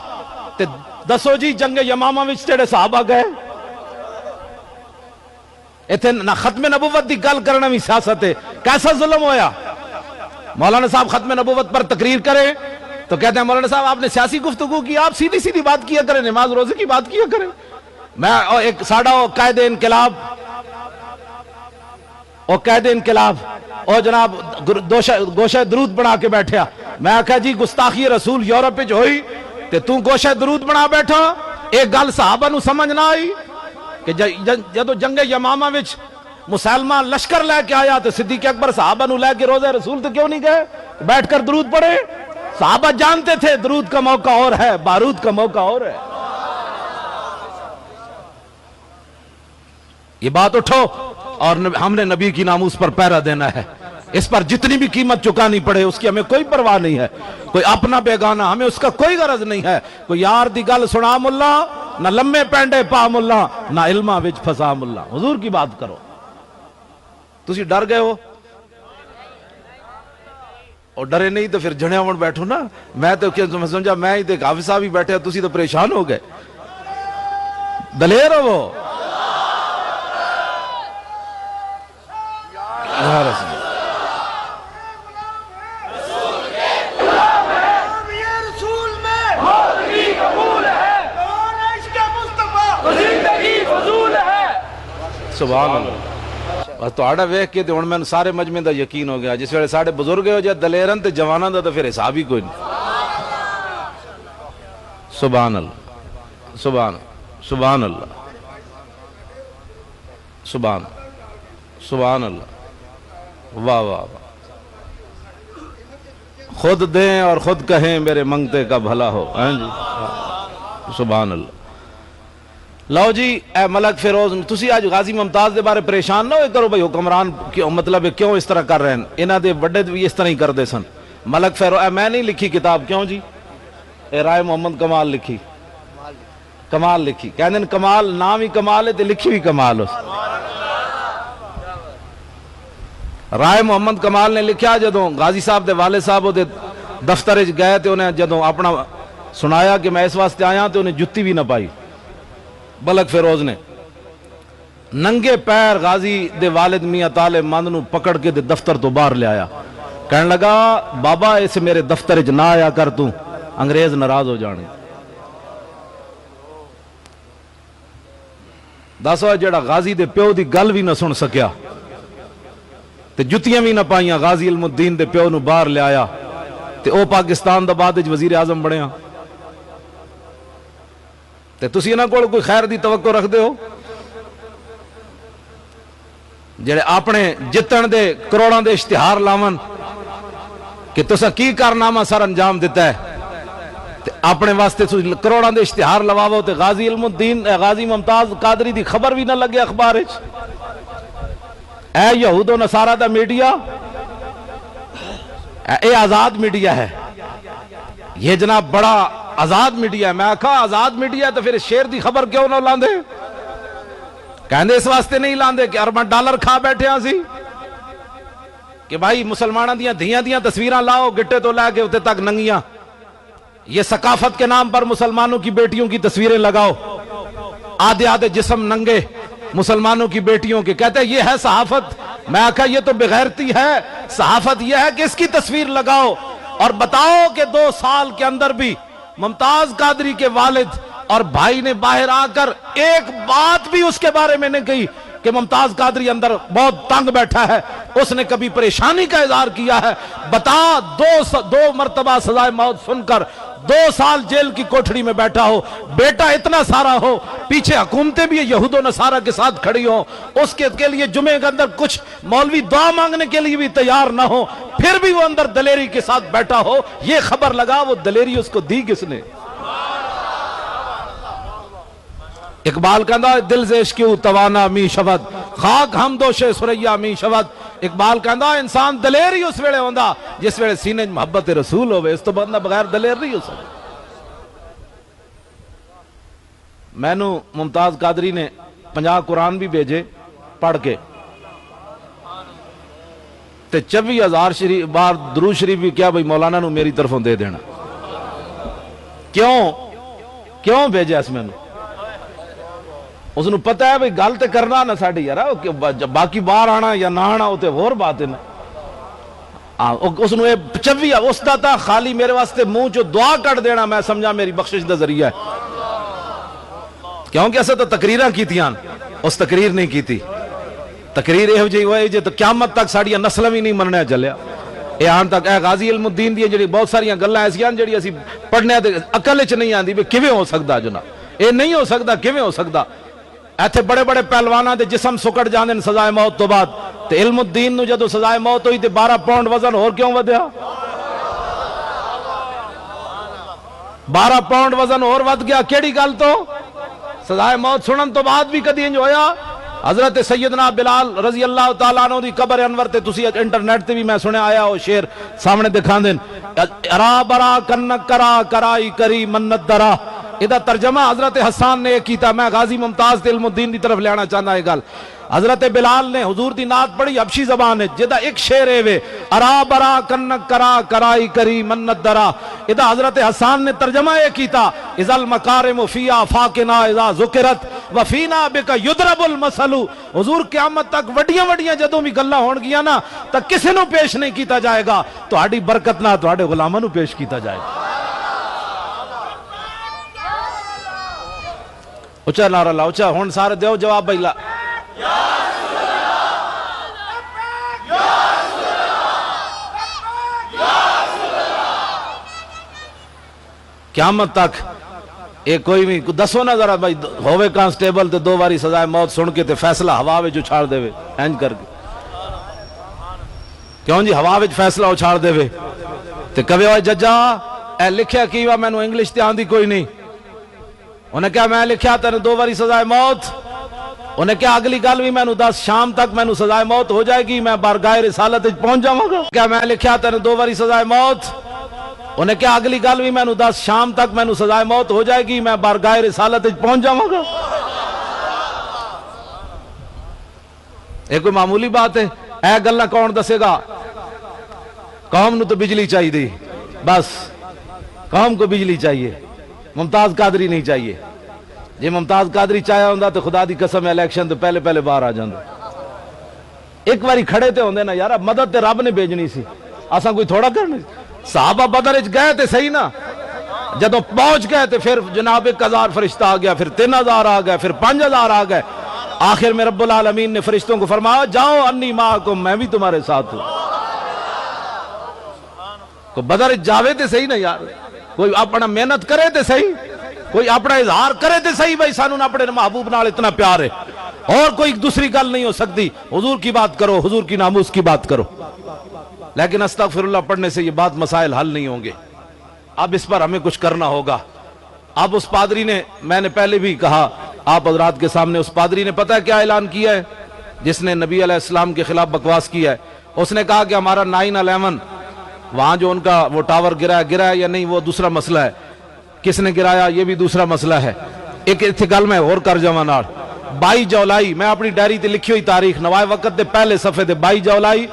تے دسو جی جنگ یمامہ وچ تیڑے صحابہ گئے ایتھے نہ ختم نبوت دی گل کرنا بھی سیاست ہے. کیسا ظلم ہویا؟ مولانا صاحب ختم نبوت پر تقریر کریں تو کہتے ہیں مولانا صاحب آپ نے سیاسی گفتگو کی، آپ سیدھی سیدھی بات کیا کریں، نماز روزے کی بات کیا کریں. میں ایک ساڑا قائد انقلاب اور جناب گوشہ درود بنا کے بیٹھیا. میں کہا جی گستاخی رسول یورپ وچ ہوئی تے تو گوشہ درود بنا بیٹھا. ایک گل صحابہ نو سمجھ نہ آئی کہ جدو جنگ یمامہ وچ مسلمہ لشکر لے کے آیا تو صدیق اکبر صحابہ نو لے کے روضہ رسول تو کیوں نہیں گئے بیٹھ کر درود پڑھے؟ صحابہ جانتے تھے درود کا موقع اور ہے، بارود کا موقع اور ہے. یہ بات اٹھو اور ہم نے نبی کی ناموس پر پہرا دینا ہے. اس پر جتنی بھی قیمت چکانی پڑے اس کی ہمیں کوئی پرواہ نہیں ہے. کوئی اپنا بیگانہ ہمیں اس کا کوئی غرض نہیں ہے. کوئی یار دی گل سنا ملا، نہ لمے پینڈے پا ملا، نہ علمہ وچ پھسا ملا. حضور کی بات کرو. تسی ڈر گئے ہو اور ڈرے نہیں تو پھر جھڑے ہون بیٹھو نا. میں تو سمجھا میں ہی تے حافظ صاحب ہی بیٹھے تسی تو پریشان ہو گئے. دلیر ہو وہ سبحان اللہ. تو آڑا ویکھ کے ہن میں سارے مجمع دا یقین ہو گیا. جس ویلے ساڈے بزرگ ہو جائے دلیرن تے جواناں دا تو پھر حساب ہی کوئی نہیں. سبحان اللہ سبحان سبحان اللہ سبحان سبحان اللہ. واہ واہ واہ. خود دیں اور خود کہیں میرے منگتے کا بھلا ہو. سبحان اللہ. لو جی اے ملک فیروز تسی آج غازی ممتاز دے بارے پریشان نہ ہوئے کرو بھئی حکمران مطلب کیوں اس طرح کر رہے ہیں. انہاں دے بڑے بھی اس طرح ہی کر دے سن. ملک فیروز میں نہیں لکھی کتاب. کیوں جی؟ اے رائے محمد کمال لکھی. کمال لکھی کہندے ہیں کمال نام ہی کمال ہے تے لکھی بھی کمال ہو. رائے محمد کمال نے لکھیا جدوں غازی صاحب دے والد صاحب دے دفتر وچ گئے تے انہیں جدوں اپنا سنایا کہ میں اس واسطے آیا تے انہیں جتی بھی نہ پائی. ملک فیروز نے ننگے پیر غازی دے والد میاں طالب مند نو پکڑ کے دے دفتر تو باہر لے آیا. کہنے لگا بابا اس میرے دفتر وچ نہ آیا کر تو انگریز ناراض ہو جانے. دسو جڑا غازی دے پیو دی گل بھی نہ سن سکیا تے جتیاں بھی نہ پائیاں غازی علم الدین دے پیو نو باہر لے آیا تے او پاکستان دا بعد وچ وزیر اعظم بنیا. تے تسی انہاں کول کوئی خیر دی توقع رکھ دے ہو جڑے اپنے جتن دے کروڑاں دے اشتہار لاون کہ تسا کی کارنامہ سر انجام دیتا ہے تے اپنے واسطے کروڑاں دے اشتہار لواو تے غازی علم الدین غازی ممتاز قادری دی خبر بھی نہ لگے اخبار وچ. اے یہود و نصارہ the media a Azad media ہے. یہ جناب بڑا آزاد میڈیا ہے. میں کہا آزاد میڈیا ہے تو پھر شیر دی خبر کیوں نہ لاندے؟ کہندے اس واسطے نہیں لاندے کہ ارباں ڈالر کھا بیٹھے ہاں سی کہ بھائی مسلمانوں دیاں دھیاں دیاں تصویراں لاؤ گٹے تو لے کے اتے تک ننگیاں. یہ ثقافت کے نام پر مسلمانوں کی بیٹیوں کی تصویریں لگاؤ آدھے آدھے جسم ننگے مسلمانوں کی بیٹیوں کے. کہتے ہیں یہ ہے صحافت. میں کہا یہ تو بغیرتی ہے. صحافت یہ ہے کہ اس کی تصویر لگاؤ اور بتاؤ کہ 2 سال کے اندر بھی ممتاز قادری کے والد اور بھائی نے باہر آ کر ایک بات بھی اس کے بارے میں نہیں کہی کہ ممتاز قادری اندر بہت تنگ بیٹھا ہے، اس نے کبھی پریشانی کا اظہار کیا ہے. بتا 2 مرتبہ سزائے موت سن کر 2 سال جیل کی کوٹھڑی میں بیٹھا ہو، بیٹا اتنا سارا ہو، پیچھے حکومتیں بھی یہود و نصارہ کے ساتھ کھڑی ہو، اس کے لیے جمعے کے اندر کچھ مولوی دعا مانگنے کے لیے بھی تیار نہ ہو، پھر بھی وہ اندر دلیری کے ساتھ بیٹھا ہو. یہ خبر لگا وہ دلیری اس کو دی کس نے؟ اقبال کہندا دل زیش کیوں توانا می شود خاک ہم دوشے سریا می شود. اقبال کہندا انسان دلیر ہی اس ویلے ہوندا جس ویلے سینے محبت رسول ہوئے، اس تو بندہ بغیر دلیر نہیں ہو سکتا. میں نو ممتاز قادری نے 50 قرآن بھی بھیجے پڑھ کے تے 24,000 بار درود شریف بھی کیا بھئی مولانا نو میری طرفوں دے دینا. کیوں بھیجے اس میں نو؟ اس نو پتہ ہے بھئی گل تے کرنا نہ ساڈی یار باقی باہر آنا یا نہ آنا وہ تے ہور بات ہے نا اس نو چوی اس دا تا خالی میرے واسطے منہ چو دعا کٹ دینا میں سمجھا میری بخشش دا ذریعہ ہے کیونکہ اسے تو تقریراں کیتیاں اس تقریر نہیں کیتی تقریر یہ جی ہوئے جی تو قیامت تک ساڑیاں نسلیں بھی نہیں مننے چلیا اے آن تک اے غازی علم الدین دی جڑی بہت ساریاں گلاں ایسیاں جڑی اسی پڑھنے تے عقل وچ نہیں آندی بھی کیویں ہو سکدا جناب اے نہیں ہو سکدا کیویں ہو سکدا ایتھے بڑے بڑے پہلواناں دے جسم سکڑ جاندے نے سزائے موت تو بعد تے علم الدین نو جدوں سزائے موت ہوئی تے 12 پاؤنڈ وزن اور کیوں ودیا 12 پاؤنڈ وزن اور ود گیا کیڑی گل تو سزائے موت سنن تو بعد بھی کدی انج ہویا حضرت سیدنا بلال رضی اللہ تعالیٰ عنہ دی قبر انور تے تسی انٹرنیٹ تے بھی میں سنے آیا ہو شیر سامنے دکھان دیں ارا برا کنک کرا کرائی کری منت درا ادھا ترجمہ حضرت حسان نے کیتا میں غازی ممتاز علم الدین دی طرف لے آنا چاہتا ہے گل حضرت بلال نے حضور دی نعت پڑھی حبشی زبان ہے جدہ ایک شیر ہے وے ارا برا کنک کرا کرائی کری منت درا ادھا حضرت حسان نے ترجمہ یہ کیتا اذا المکارم فیا فاقنا اذا ذکرت وفینا بکا یدرب المسلو حضور قیامت تک وڈیاں وڈیاں جدوں بھی گلہ ہون گیا نا تک کسی نو پیش نہیں کیتا جائے گا تو آڑی برکت نہ تو آڑے غلامہ نو پیش کیتا جائے گا اچھا نعرہ اللہ اچھا ہون سارے دیو جواب بھائی لا قیامت تک ایک کوئی بھی دسو نا ذرا بھائی ہوئے کانسٹیبل تے 2 باری سزائے موت سن کے تے فیصلہ ہوا وچ اچھاڑ دے وے اینج کر کے کیوں جی ہوا وچ فیصلہ اچھاڑ دے وے تے کہے اوے ججا اے لکھیا کی وا مینوں انگلش تے آندی کوئی نہیں انہیں کہا میں لکھیا تینے 2 باری سزائے موت انہیں کہا اگلی گل بھی مینوں 10 شام تک مینوں سزائے موت ہو جائے گی میں بارگاہ رسالت وچ پہنچ جاواں گا کیا میں لکھیا تینے 2 باری سزائے موت انہیں کہا اگلی گل بھی مینوں 10 شام تک مینوں سزائے موت ہو جائے گی میں بارگاہ رسالت وچ پہنچ جاواں گا ایک کوئی معمولی بات ہے اے گلاں کون دسے گا قوم نو تو بجلی چاہیے دی بس قوم کو بجلی چاہیے ممتاز قادری نہیں چاہیے جی ممتاز قادری چاہیا ہوندا تو خدا دی قسم الیکشن تو پہلے پہلے باہر آ جاندا ایک باری کھڑے تے ہوندے نا یار مدد تے رب نے بھیجنی سی اساں کوئی تھوڑا کرنا صحابہ بدر وچ گئے تے صحیح نا جدوں پہنچ گئے تے پھر جناب 1000 فرشتہ آ گیا پھر 3000 آ گئے پھر 5000 آ گئے آخر میں رب العالمین نے فرشتوں کو فرمایا جاؤ انی معکم میں بھی تمہارے ساتھ ہوں کو بدر جاوے تے صحیح نا یار کوئی اپنا محنت کرے تے صحیح کوئی اپنا اظہار کرے تے صحیح بھائی سانوں اپنے محبوب نال اتنا پیار ہے اور کوئی دوسری گل نہیں ہو سکتی حضور کی بات کرو حضور کی ناموس کی بات کرو لیکن استغفر اللہ پڑھنے سے یہ بات مسائل حل نہیں ہوں گے اب اس پر ہمیں کچھ کرنا ہوگا اب اس پادری نے میں نے پہلے بھی کہا آپ حضرات کے سامنے اس پادری نے پتہ ہے کیا اعلان کیا ہے جس نے نبی علیہ السلام کے خلاف بکواس کیا ہے اس نے کہا کہ ہمارا 9/11 وہاں جو ان کا وہ ٹاور گرا ہے یا نہیں وہ دوسرا مسئلہ ہے کس نے گرایا یہ بھی دوسرا مسئلہ ہے ایک اتھے گل میں اور کر جاواں نال 22 جولائی میں اپنی ڈائری تے لکھی ہوئی تاریخ نوائے وقت دے پہلے صفحے تے 22 جولائی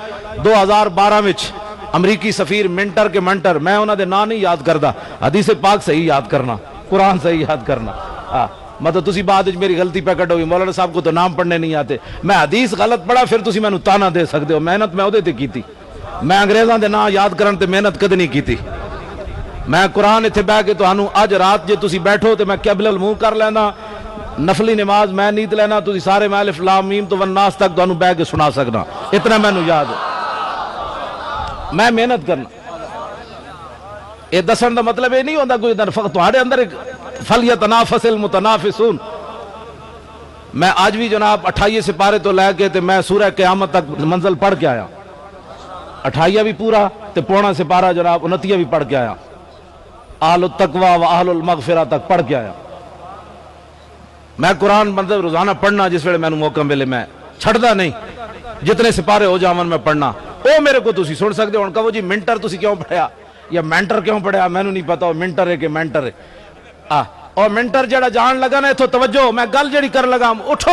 2012 وچ امریکی سفیر منٹر کے منٹر میں انہاں دے نام نہیں یاد کردا حدیث پاک صحیح یاد کرنا قرآن صحیح یاد کرنا مطلب تسی بعد میری غلطی پہ کٹو گی مولانا صاحب کو تو نام پڑھنے نہیں آتے میں حدیث غلط پڑھا پھر تسی مینوں تانا دے سکتے ہو محنت میں اودے تے کیتی میں انگریزاں دے نام یاد کرن تے محنت کدی نہیں کیتی میں قرآن اتھے بہ کے تانوں اج رات جے تسی بیٹھو تے میں قبل المنہ کر لینا نفلی نماز میں نیت لینا تسی سارے میں الف لام میم تو والناس تک تانوں بہ کے سنا سکنا اتنا مینوں یاد ہے میں محنت کرنا یہ دسن دا مطلب یہ نہیں ہوندا کوئی تہاڈے اندر ایک فلیتنافس المتنافسون میں آج بھی جناب 28 سپارے تو لے کے تے میں سورہ قیامت تک منزل پڑھ کے آیا 28 بھی پورا تے پونا سپارہ جناب 29 بھی پڑھ کے آیا اہل التقوی و اہل المغفرہ تک پڑھ کے آیا میں قرآن مطلب روزانہ پڑھنا جس ویلے میں موقع ملے میں چھڑدا نہیں جتنے سپارے ہو جاون میں پڑھنا او میرے کو تسی سن سکتے ہو کہو جی منٹر تسی کیوں پڑھیا یا مینٹر کیوں پڑھیا میں نہیں پتا منٹر ہے کہ مینٹر ہے اور منٹر جڑا جان لگا نا تو توجہ میں گل جڑی کر لگا اٹھو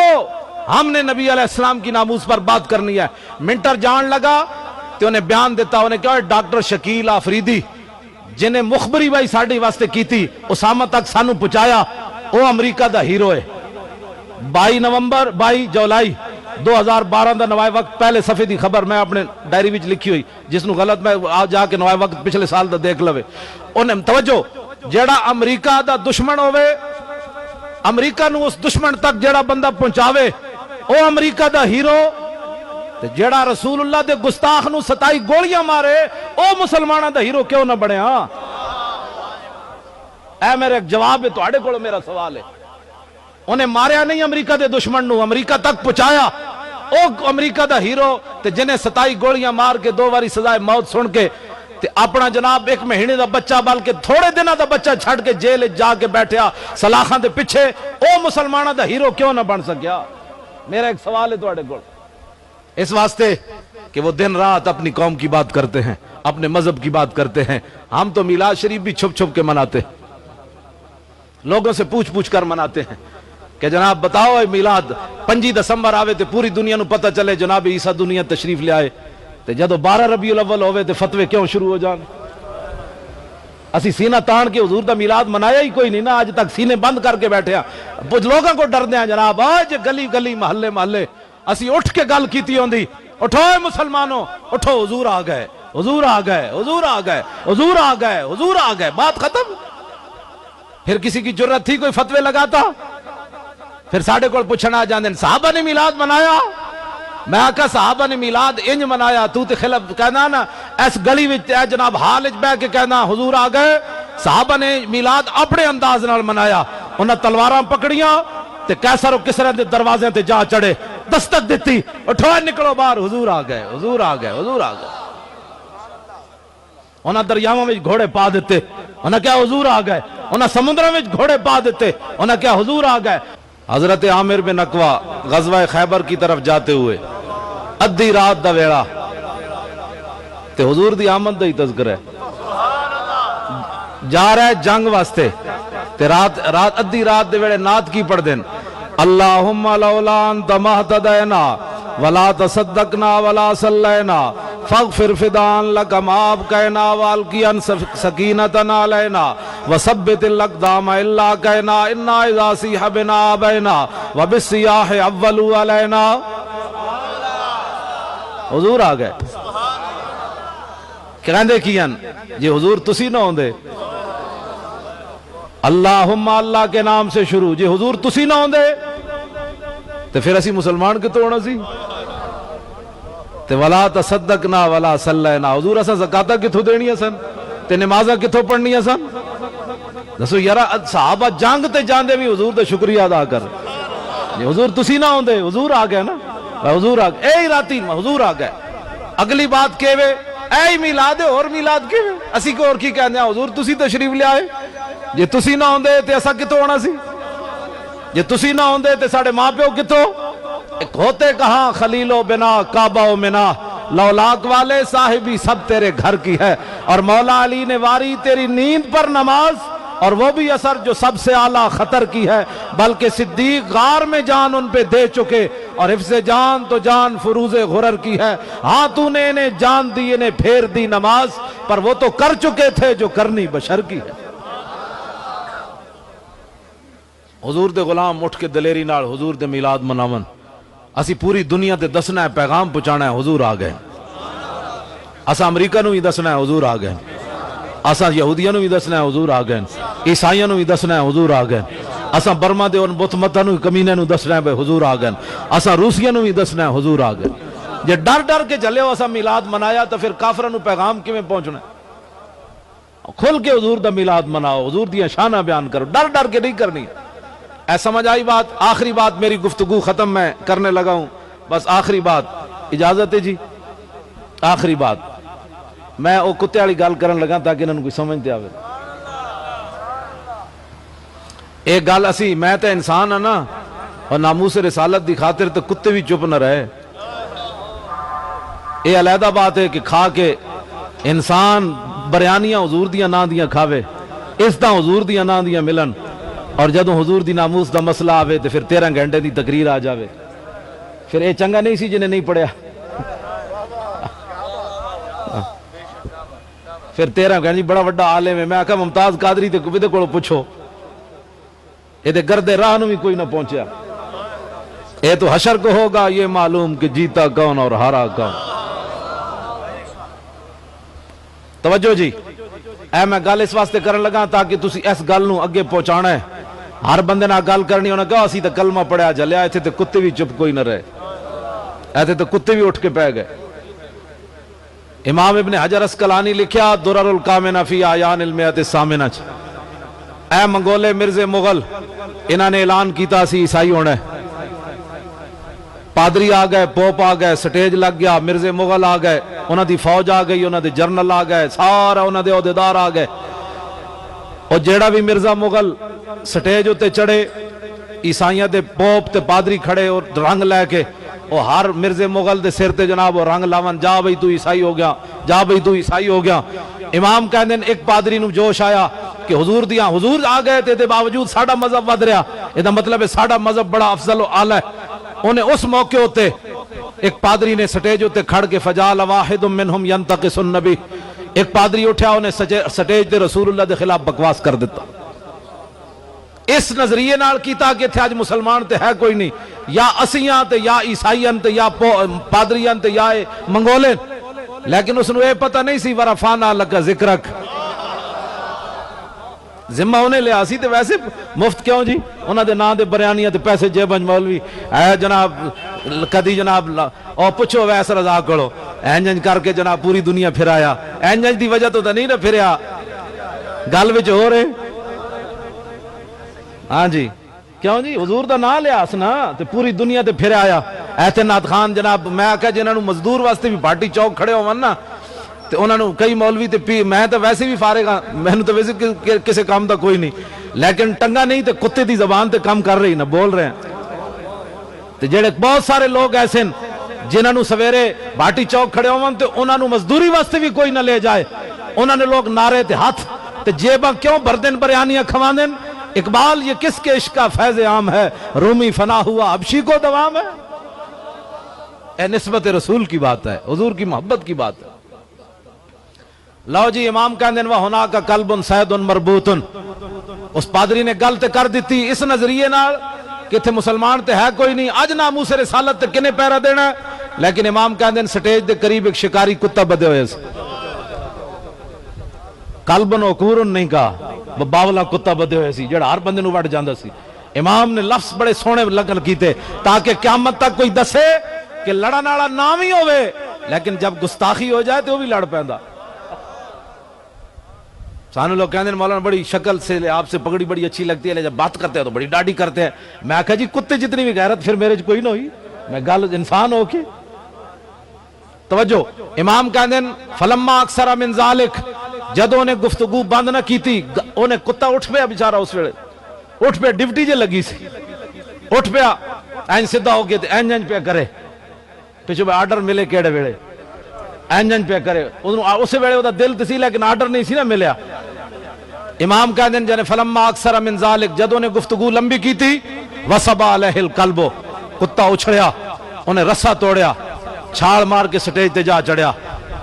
ہم نے نبی علیہ السلام کی ناموس پر بات کرنی ہے منٹر جان لگا تو انہیں بیان دیتا انہیں کہا ڈاکٹر شکیل آفریدی جنہیں مخبری بھائی ساڑھی واسطے کی تھی اسامہ تک سانو پہنچایا وہ امریکہ دا ہیرو ہے 22 جولائی 2012 دا نوائے وقت پہلے صفحے دی خبر میں اپنے ڈائری وچ لکھی ہوئی، جس نو غلط میں آ جا کے نوائے وقت پچھلے سال دا دیکھ لوے. انہیں توجہ، جیڑا امریکہ دا دشمن ہوئے، امریکہ نو اس دشمن تک جیڑا بندہ پہنچاوے او امریکہ دا ہیرو، تے جیڑا رسول اللہ دے گستاخ نو 27 گولیاں مارے او مسلمانہ دا ہیرو کیوں نہ بنے؟ ہاں اے میرے ایک جواب ہے، تو آڑے کولو میرا سوال ہے. انہیں ماریا نہیں امریکہ دے دشمن نو، امریکہ تک پہنچایا، او امریکہ دا ہیرو تے جنہیں 27 گولیاں مار کے 2 باری سزائے موت سن کے تے اپنا جناب 1 مہینے دا بچہ بلکہ تھوڑے دنہ دا بچہ چھڑ کے جیل جا کے بیٹھیا سلاخاں دے پیچھے، او مسلمانہ دا ہیرو کیوں نہ بن سکیا؟ میرا ایک سوال ہے تواڈے کول. اس واسطے کہ وہ دن رات اپنی قوم کی بات کرتے ہیں، اپنے مذہب کی بات کرتے ہیں. ہم تو میلاد شریف بھی چھپ چھپ کے مناتے ہیں، لوگوں سے پوچھ کر مناتے ہیں کہ جناب بتاؤ اے میلاد 5 دسمبر آوے تے پوری دنیا نو پتہ چلے جناب عیسیٰ دنیا تشریف لے آئے، تے جدو 12 ربیع الاول ہوئے تے فتوے کیوں شروع ہو جان؟ اسی سینہ تان کے حضور دا میلاد منایا ہی کوئی نہیں نا، آج تک سینے بند کر کے بیٹھے ہیں. کچھ لوگوں کو ڈر دیں جناب، آج گلی گلی محلے محلے اسی اٹھ کے گل کیتی ہوندی، اٹھو اے مسلمانوں اٹھو، حضور آ گئے، حضور آ گئے، حضور آ گئے، حضور آ گئے، حضور آ گئے، بات ختم. پھر کسی کی جرت تھی کوئی فتوے لگاتا؟ پھر ساڑھے کو پوچھنا آ جاندے صحابہ نے میلاد منایا؟ میں کہا صحابہ نے میلاد انج منایا، تو تے خلاف کہنا نا اس گلی وچ اے جناب حال وچ بیٹھ کے کہنا حضور آ گئے. صحابہ نے میلاد اپنے انداز نال منایا، انہاں تلواراں پکڑیاں تے کیسر و کسرا دے دروازے تے جا چڑھے، دستک دیتی، اٹھو نکلو باہر، حضور آ گئے، حضور آ گئے، حضور آ گئے. انہاں دریاواں وچ گھوڑے پا دیتے، انہاں کیا حضور آ گئے. انہاں سمندراں وچ گھوڑے پا دیتے، انہاں کیا حضور آ گئے. حضرت عامر بن اقوا غزوہ خیبر کی طرف جاتے ہوئے ادھی رات دا ویڑا تے حضور دی آمد دا ہی تذکر ہے، جا رہا ہے جنگ واسطے تے رات ادھی رات دے ویڑے نعت کی پڑھ دین، اللہم لولا انت مہتدینا ولا تصدقنا ولا صلینا فاغفر فدان لک ما ابقینا والقیان سکینتنا علینا وثبت الاقدام الا کینا انا اذا سیح بنا آبینا وبالسیاح اولو علینا. حضور آ گئے. کہندے کیان جی حضور تسی نہ ہوندے، اللہم اللہ کے نام سے شروع، جی حضور تسی نہ ہوندے تو پھر اسی مسلمان کتوں ہونا سی؟ تے ولا تصدقنا ولا صلینا، حضور اساں زکاتاں کتھوں دینیاں سن تے نمازاں کتھوں پڑھنیاں سن؟ دسو یارا صحابہ جنگ تے جاندے بھی حضور دا شکریہ ادا کر. جی حضور تسی نہ ہوندے، حضور آ گئے نا، حضور آ گئے، اے راتی حضور آ گئے. اگلی بات کہوے اے میلاد ہے اور میلاد کہوے، اسی کو اور کی کہندے ہیں حضور تسی تشریف لے آئے. جی تسی نہ ہوندے تے اسا کتوں ہونا سی؟ جی تسی نہ ہوندے تے ساڑھے ماں پیو کتوں؟ ایک ہوتے کہاں خلیل و بنا کعبہ و منا، لولاک والے صاحبی سب تیرے گھر کی ہے، اور مولا علی نے واری تیری نیند پر نماز، اور وہ بھی اثر جو سب سے اعلیٰ خطر کی ہے، بلکہ صدیق غار میں جان ان پہ دے چکے، اور حفظ جان تو جان فروز غرر کی ہے. ہاں تو نے انہیں جان دی انہیں پھیر دی نماز، پر وہ تو کر چکے تھے جو کرنی بشر کی ہے. حضور دے غلام اٹھ کے دلیری نال حضور دے میلاد مناون، اسی پوری دنیا تے دسنا ہے، پیغام پہنچانا ہے حضور آ گئے. اسا امریکہ نو بھی دسنا ہے حضور آ گئے، اسا یہودیاں نو بھی دسنا ہے حضور آ گئے، عیسائیاں نو بھی دسنا ہے حضور آ گئے، اسا برما دے ان بت متاں نو کمینے نو دسنا ہے بھائی حضور آ گئے، اسا روسیاں نو بھی دسنا ہے حضور آ گئے. جے ڈر ڈر کے چلے ہو اسا میلاد منایا تو پھر کافراں نو پیغام کیویں پہنچنا ہے؟ کھل کے حضور دا میلاد مناؤ، حضور دیاں شاناں بیان کرو، ڈر ڈر کے نہیں کرنی. اے سمجھ آئی بات؟ آخری بات میری گفتگو ختم میں کرنے لگا ہوں، بس آخری بات، اجازت ہے جی؟ آخری بات میں وہ کتے والی گل کرن لگا تاکہ انہوں کوئی سمجھ تے آوے. ایک گل اسی میں تے انسان ہاں نا، اور ناموس رسالت دی خاطر تو کتے بھی چپ نہ رہے. یہ علیحدہ بات ہے کہ کھا کے انسان بریانیاں حضور دیاں نا دیاں کھاوے، اس طرح حضور دیاں نا دیاں ملن، اور جدوں حضور دی ناموس دا مسئلہ آوے تو پھر 13 گھنٹے دی تقریر آ جاوے. پھر اے چنگا نہیں سی جنہیں نہیں پڑھیا. پھر 13 گھنٹے بڑا وڈا عالم ہے، میں آکھا ممتاز قادری تے کو پوچھو، یہ تے گردے راہ نو بھی کوئی نہ پہنچیا. یہ تو حشر کو ہوگا یہ معلوم کہ جیتا کون اور ہارا کون. توجہ جی، اے میں گل اس واسطے کرن لگا تاکہ تسی اس گل نو اگے پہنچانا ہے. ہر بندے نہ گل کرنی، انہیں کہا اسی تے کلمہ پڑھیا جلیا، ایتھے تے کتے بھی چپ کوئی نہ رہے، ایتھے تے کتے بھی اٹھ کے پہ گئے. امام ابن حجر اسقلانی لکھیا درر الکامنہ فی آیان المئۃ الثامنہ، اے منگولے مرزے مغل، انہوں نے اعلان کیتا سی عیسائی ہونا ہے. پادری آ گئے، پوپ آ گئے، سٹیج لگ گیا، مرزے مغل آ گئے، انہوں دی فوج آ گئی، انہوں دے جرنل آ گئے، سارا انہوں دے عہدیدار آ گئے. اور جیڑا بھی مرزا مغل سٹیج ہوتے چڑھے، عیسائیاں دے پوپ تے پادری کھڑے اور رنگ لے کے، اور ہر مرزے مغل دے سر تے جناب وہ رنگ لاون، جا بھئی تو عیسائی ہو گیا، جا بھئی تو عیسائی ہو گیا. امام کہندے ایک پادری نو جوش آیا کہ حضور دیاں، حضور آ گئے تے دے باوجود ساڑا مذہب ود رہا، یہ مطلب ہے ساڑا مذہب بڑا افضل و اعلی ہے. انہیں اس موقع ہوتے ایک پادری نے سٹیج ہوتے کھڑ کے فجال واحد منہم ینتقص النبی، ایک پادری اٹھا انہیں سٹیج تے رسول اللہ دے خلاف بکواس کر دیتا. اس نظریے نال کیتا کہ تھے آج مسلمان تے ہے کوئی نہیں، یا اسیاں تے یا عیسائیاں تے یا پادریاں تے یا منگولین. لیکن اس نے یہ پتہ نہیں سی ورفعنا لک ذکرک، ذمہ انہیں لیا سی تے ویسے مفت کیوں جی، انہاں دے نام دے بریانیاں تے پیسے جیبنج مولوی اے جناب کدی جناب او پچھو ویس رضا کرو اینجنج کر کے جناب پوری دنیا پھرایا. اینجنج دی وجہ تو نہیں نہ پھریا، گل وچ ہو رہے. ہاں جی کیوں جی، حضور دا نام لیا اسنا تے پوری دنیا تے پھر آیا. ایتھے نات خان جناب میں آکھا جنہاں نو مزدور واسطے بھی بھاٹی چوک کھڑے ہون نا تے انہاں نو کئی مولوی تے میں تے ویسے بھی فارغ ہاں، میں نو تے ویسے کسے کام دا کوئی نہیں، لیکن ٹنگا نہیں تے کتے دی زبان تے کام کر رہی نہ بول رہے ہیں. تے جڑے بہت سارے لوگ ایسے جنہاں نو سویرے بھاٹی چوک کھڑے ہون تے انہاں نو مزدوری واسطے بھی کوئی نہ لے جائے، انہاں نے لوگ نعرے تے ہاتھ تے جیباں کیوں بردن بریانیاں کھواندن. اقبال یہ کس کے عشق کا فیض عام ہے، رومی فنا ہوا حبشی کو دوام ہے. اے نسبت رسول کی بات ہے، حضور کی محبت کی بات ہے. لو جی امام کہندے ہیں وَهُنَاكَ قَلْبٌ سَيْدٌ مَرْبُوطٌ، اس پادری نے گل تے کر دیتی اس نظریے نال کہ تھے مسلمان تے ہے کوئی نہیں، اج ناموس رسالت تے کنے پیرا دینا ہے. لیکن امام کہندے ہیں سٹیج دے قریب ایک شکاری کتا بدے ہوئے سے، قلبن عقورن نہیں کہا، باولا کتا بدے ہوئے سی جڑا ہر بندے نو وڑ جاندا سی. امام نے لفظ بڑے سونے لگل کیتے تاکہ قیامت تک کوئی دسے کہ لڑن والا نام ہی ہوئے لیکن جب گستاخی ہو جائے تو وہ بھی لڑ پیندا. سانو لوگ کہندے ہیں مولانا بڑی شکل سے آپ سے پگڑی بڑی اچھی لگتی ہے، جب بات کرتے ہیں تو بڑی ڈاڈی کرتے ہیں. میں کہا جی کتے جتنی بھی غیرت پھر میرے کوئی نہ ہوئی، میں گل انسان ہو کے. توجہ امام کہندے ہیں فلما اکثر من ذالک، جدوں نے گفتگو بند نہ کی تھی انہیں کتا اٹھ پیا بیچارہ، اس ویلے اٹھ پیا، ڈیوٹی جے لگی سی اٹھ پیا، این سدھا ہو گیا تے این پیا کرے، پیچھے آرڈر ملے کیڑے ویلے این پیا کرے، اس ویلے دا دل تے سی لیکن آرڈر نہیں سی نہ ملیا. امام کہندے ہیں جنے فلما اکثر من ذالک، جدوں نے گفتگو لمبی کی تھی وصبا علیہ القلب، کتا اچھڑیا، انہیں رسا توڑیا، چھال مار کے سٹیج تے جا چڑھیا.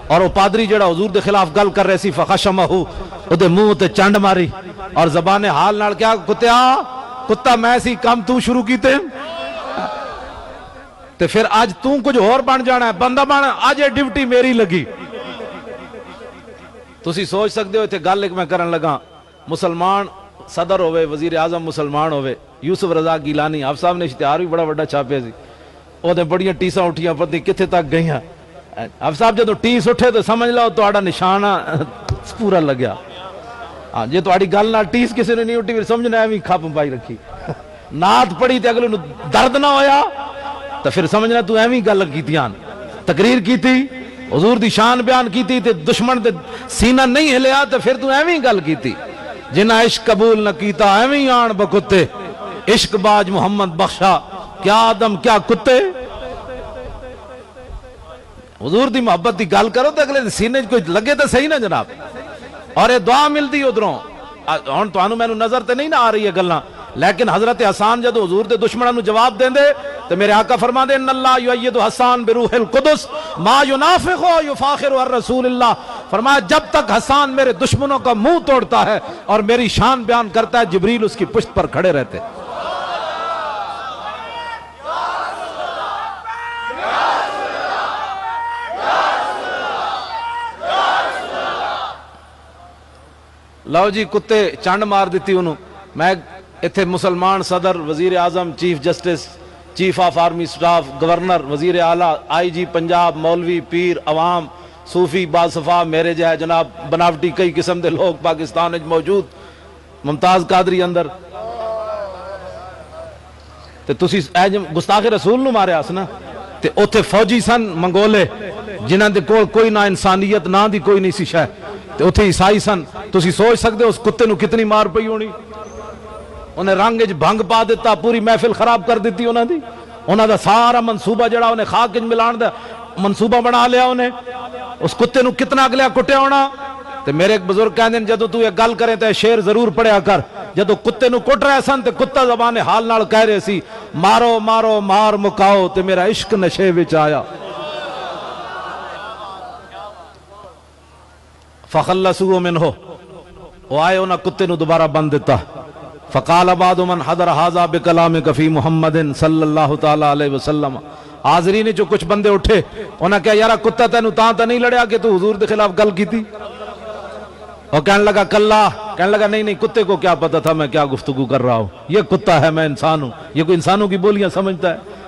اور وہ پادری جڑا حضور دے خلاف گل کر رہے سی فخشمہ او دے منہ تے چنڈ ماری اور زبان حال نال کیا کتیا کتا میں سی کام تو شروع کیتے تے پھر آج تو کچھ اور بن جانا ہے، بندہ بن، آج یہ ڈیوٹی میری لگی. تسی سوچ سکتے ہو تے گل ایک میں کرن لگا، مسلمان صدر ہوئے، وزیر اعظم مسلمان ہوئے، یوسف رضا گیلانی آپ صاحب نے اشتہار بھی بڑا بڑا چھاپے سی، وہ تے بڑیاں ٹیساں اٹھیاں پتہ کتنے تک گئیاں. اب صاحب جدو ٹیس اٹھے تو سمجھ لو تو آڑا نشانہ پورا لگیا. جی تو آڑی گل نہ ٹیس کسی نے نہیں اٹھی پھر سمجھنا ہے کھپ پائی رکھی، نات پڑھی تے اگلے درد نہ ہویا تو پھر سمجھنا تو ایویں گل کیتیاں، تقریر کی تھی حضور دی شان بیان کی تھی تے دشمن تے سینہ نہیں ہلیا تو پھر تو ایویں گل کی تھی. جنہ عشق قبول نہ کیتا ایویں آن بکتے، عشق باج محمد بخشا کیا آدم کیا کتے. حضور دی محبت دی گل کرو تو اگلے سینے کوئی لگے تو صحیح نا جناب. اور یہ دعا ملتی ادھروں ہن تانوں مینوں نظر تے نہیں نہ آ رہی ہے گلاں، لیکن حضرت حسان جدو حضور دے دشمناں نو جواب دین دے تو میرے آقا فرما دے ان اللہ یؤید حسان بروح القدس ما ینافق و یفاخر عن رسول اللہ. فرمایا جب تک حسان میرے دشمنوں کا منہ توڑتا ہے اور میری شان بیان کرتا ہے جبریل اس کی پشت پر کھڑے رہتے. لو جی کتے چنڈ مار دیتی انہوں. میں اتنے مسلمان صدر، وزیر اعظم، chief justice, chief of army staff, governor, وزیر اعلیٰ، آئی جی پنجاب، مولوی، پیر، عوام، صوفی، باصفا، میرے جو ہے جناب بناوٹی کئی قسم دے لوگ پاکستان وچ موجود. ممتاز قادری اندر تے تسی اے گستاخ رسول نو ماریا س نا. تے اوتھے فوجی سن منگولے جنہاں دے کول کوئی نہ انسانیت نہ دی کوئی نہیں سی شے. تے اوتھے عیسائی سن. تسی سوچ سکدے اس کتے نو کتنی مار پئی ہونی. انہیں رنگ وچ بھنگ پا دیتا، پوری محفل خراب کر دیتی انہاں دی. انہاں دا سارا منصوبہ جڑا انہیں خاک وچ ملان دا منصوبہ بنا لیا انہیں. اس کتے نو کتنا اگلیا کٹیا ہونا. تے میرے ایک بزرگ کہندے ہیں جدوں تو یہ گل کرے تے شعر ضرور پڑھیا کر. جدوں کتے نو کٹ رہے سن تے کتا زبان حال نال کہہ رہے سی مارو مارو مار مکاؤ تے میرا عشق نشے وچ آیا. فخلصوا منہ، وہ آئے انہاں کتے نو دوبارہ بند دیتا. فقال بعض من حضر هذا بکلامک فی محمد صلی اللہ تعالی علیہ وسلم. حاضرین جو کچھ بندے اٹھے انہاں کہا یارا کتا تینوں تاں نہیں لڑیا کہ تو حضور دے خلاف گل کی تھی. اور کہنے لگا کلا، کہنے لگا نہیں کتے کو کیا پتا تھا میں کیا گفتگو کر رہا ہوں. یہ کتا ہے، میں انسان ہوں. یہ کوئی انسانوں کی بولیاں سمجھتا ہے.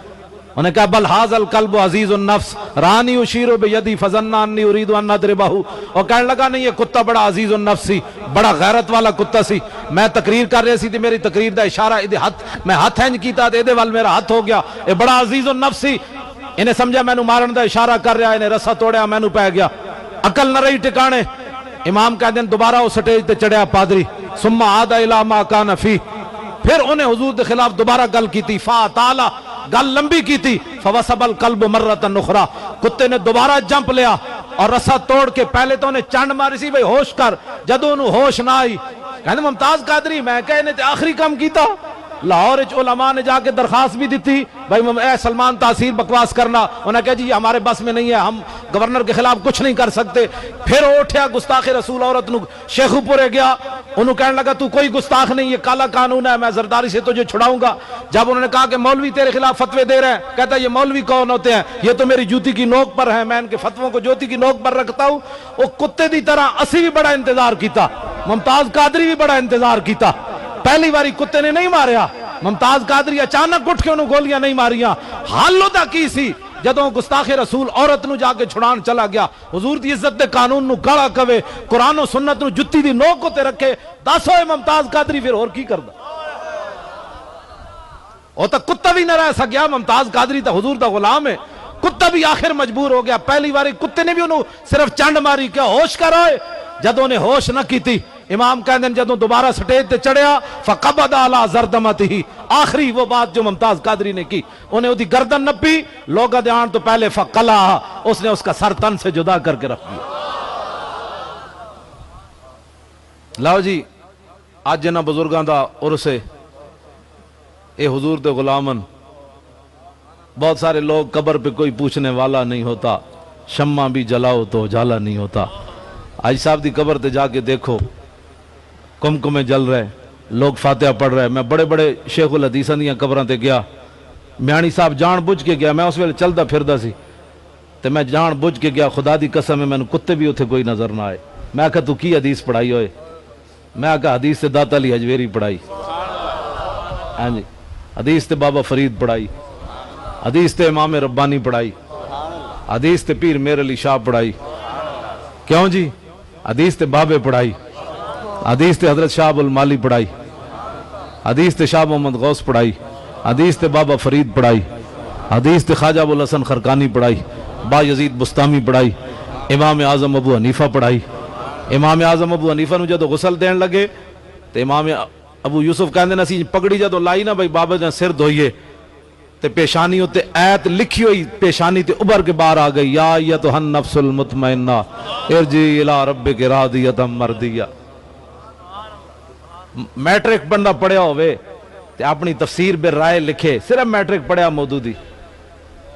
انہیں کہا بل ھذا الکلب عزیز النفس رانی اشیر بیدی فظن انی اريد ان اضربہ. اور کہنے لگا نہیں یہ کتا بڑا عزیز النفس سی، بڑا غیرت والا کتا سی. میں تقریر کر رہی سی تے میری تقریر دا اشارہ ادھے ہاتھ میں ہاتھ ہنج کیتا تے ادھے وال میرا ہاتھ ہو گیا. یہ بڑا عزیز النفس سی. انہیں سمجھا مینوں مارن دا اشارہ کر رہا، انہیں رسا توڑیا، مینوں پہ گیا. عقل نہ رہی ٹکانے. امام کہہ دیں دوبارہ وہ سٹیج تے چڑھیا پادری. ثم عاد الی ما کان فی، پھر انہیں حضور دے خلاف دوبارہ گل کی تھی. فاطالا، گل لمبی کی تھی. فوسب القلب مرۃ اخرى، کتے نے دوبارہ جمپ لیا اور رسا توڑ کے پہلے تو انہیں چنڈ ماری سی بھئی ہوش کر. جدوں انہوں ہوش نہ آئی کہنے ممتاز قادری میں کہنے تے آخری کام کیتا. لاہور علماء نے جا کے درخواست بھی دیتی بھائی اے سلمان تاثیر بکواس کرنا. انہوں نے کہا جی ہمارے بس میں نہیں ہے، ہم گورنر کے خلاف کچھ نہیں کر سکتے. پھر اٹھیا گستاخ رسول عورت نو شیخو پورے گیا. انہوں کہنے لگا تو کوئی گستاخ نہیں، یہ کالا قانون ہے، میں زرداری سے تجھے چھڑاؤں گا. جب انہوں نے کہا کہ مولوی تیرے خلاف فتوے دے رہے ہیں، کہتا ہے یہ مولوی کون ہوتے ہیں؟ یہ تو میری جوتی کی نوک پر ہے، میں ان کے فتووں کو جوتی کی نوک پر رکھتا ہوں. وہ کتے دی طرح اسی بھی بڑا انتظار کیتا، ممتاز قادری بھی بڑا انتظار کیتا. پہلی باری کتے نے نہیں ماریا. ممتاز قادری اچانک اٹھ کے انہوں گولیاں نہیں ماریاں. حال ہوتا کی سی جدوں گستاخ رسول عورت نو جا کے چھڑان چلا گیا. حضور دی عزت دے قانون نو گالا کہے، قرآن و سنت نو جتی دی نوک تے رکھے. دس ہوئے ممتاز قادری پھر اور کی کردا؟ وہ تو کتا بھی نہ رہ سکیا. ممتاز قادری تو حضور دا غلام ہے. کتا بھی آخر مجبور ہو گیا. پہلی باری کتے نے بھی انہوں صرف چنڈ ماری. کیا ہوش کر آئے؟ جدوں نے ہوش نہ کی تھی امام کہندے ہیں جدوں دوبارہ سٹیج تے چڑھیا فقبض علی زردمتہ، آخری وہ بات جو ممتاز قادری نے کی، انہیں وہ دی گردن نپی. لوگا دے آن تو پہلے فقلعہ، اس نے اس کا سر تن سے جدا کر کے رکھ دیا. لاؤ جی آج جنہ بزرگاں دا عرس ہے، اے حضور دے غلامن. بہت سارے لوگ قبر پہ کوئی پوچھنے والا نہیں ہوتا، شمع بھی جلاؤ تو اجالا نہیں ہوتا. آج صاحب دی قبر تے جا کے دیکھو کمکمے جل رہے، لوگ فاتحہ پڑھ رہے. میں بڑے بڑے شیخ الحدیثاں دیاں قبراں تے گیا، میانی صاحب جان بوجھ کے گیا. میں اس ویلے چلدا پھردا سی تے میں جان بوجھ کے گیا. خدا دی قسم ہے مینوں کتے بھی اتھے کوئی نظر نہ آئے. میں کہا تو کی حدیث پڑھائی ہوئے؟ میں کہا حدیث تے داتا علی حجویری پڑھائی، ہاں جی حدیث تے بابا فرید پڑھائی، حدیث تے امام ربانی پڑھائی، حدیث تے پیر میر علی شاہ پڑھائی. کیوں جی؟ حدیث تے بابے پڑھائی، حدیث تے حضرت شاہ المالی پڑھائی، حدیث تے شاہ محمد غوث پڑھائی، حدیث تے بابا فرید پڑھائی، حدیث تے خواجہ ابوالحسن خرقانی پڑھائی، با یزید بستامی پڑھائی، امام اعظم ابو حنیفہ پڑھائی. امام اعظم ابو حنیفہ نو جدو غسل دین لگے تے امام ابو یوسف کہندے نا سی پگڑی جدو لائی نا بھائی بابا نے سر دھوئیے تے پیشانی ہوتے ایت لکھی ہوئی پیشانی تے ابھر کے باہر آ گئی، یا ایتھا النفس المطمئنہ ارجعی الی ربک راضیۃ مرضیہ. میٹرک بندہ پڑھیا ہوئے تے اپنی تفسیر بے رائے لکھے، صرف میٹرک پڑھیا مودودی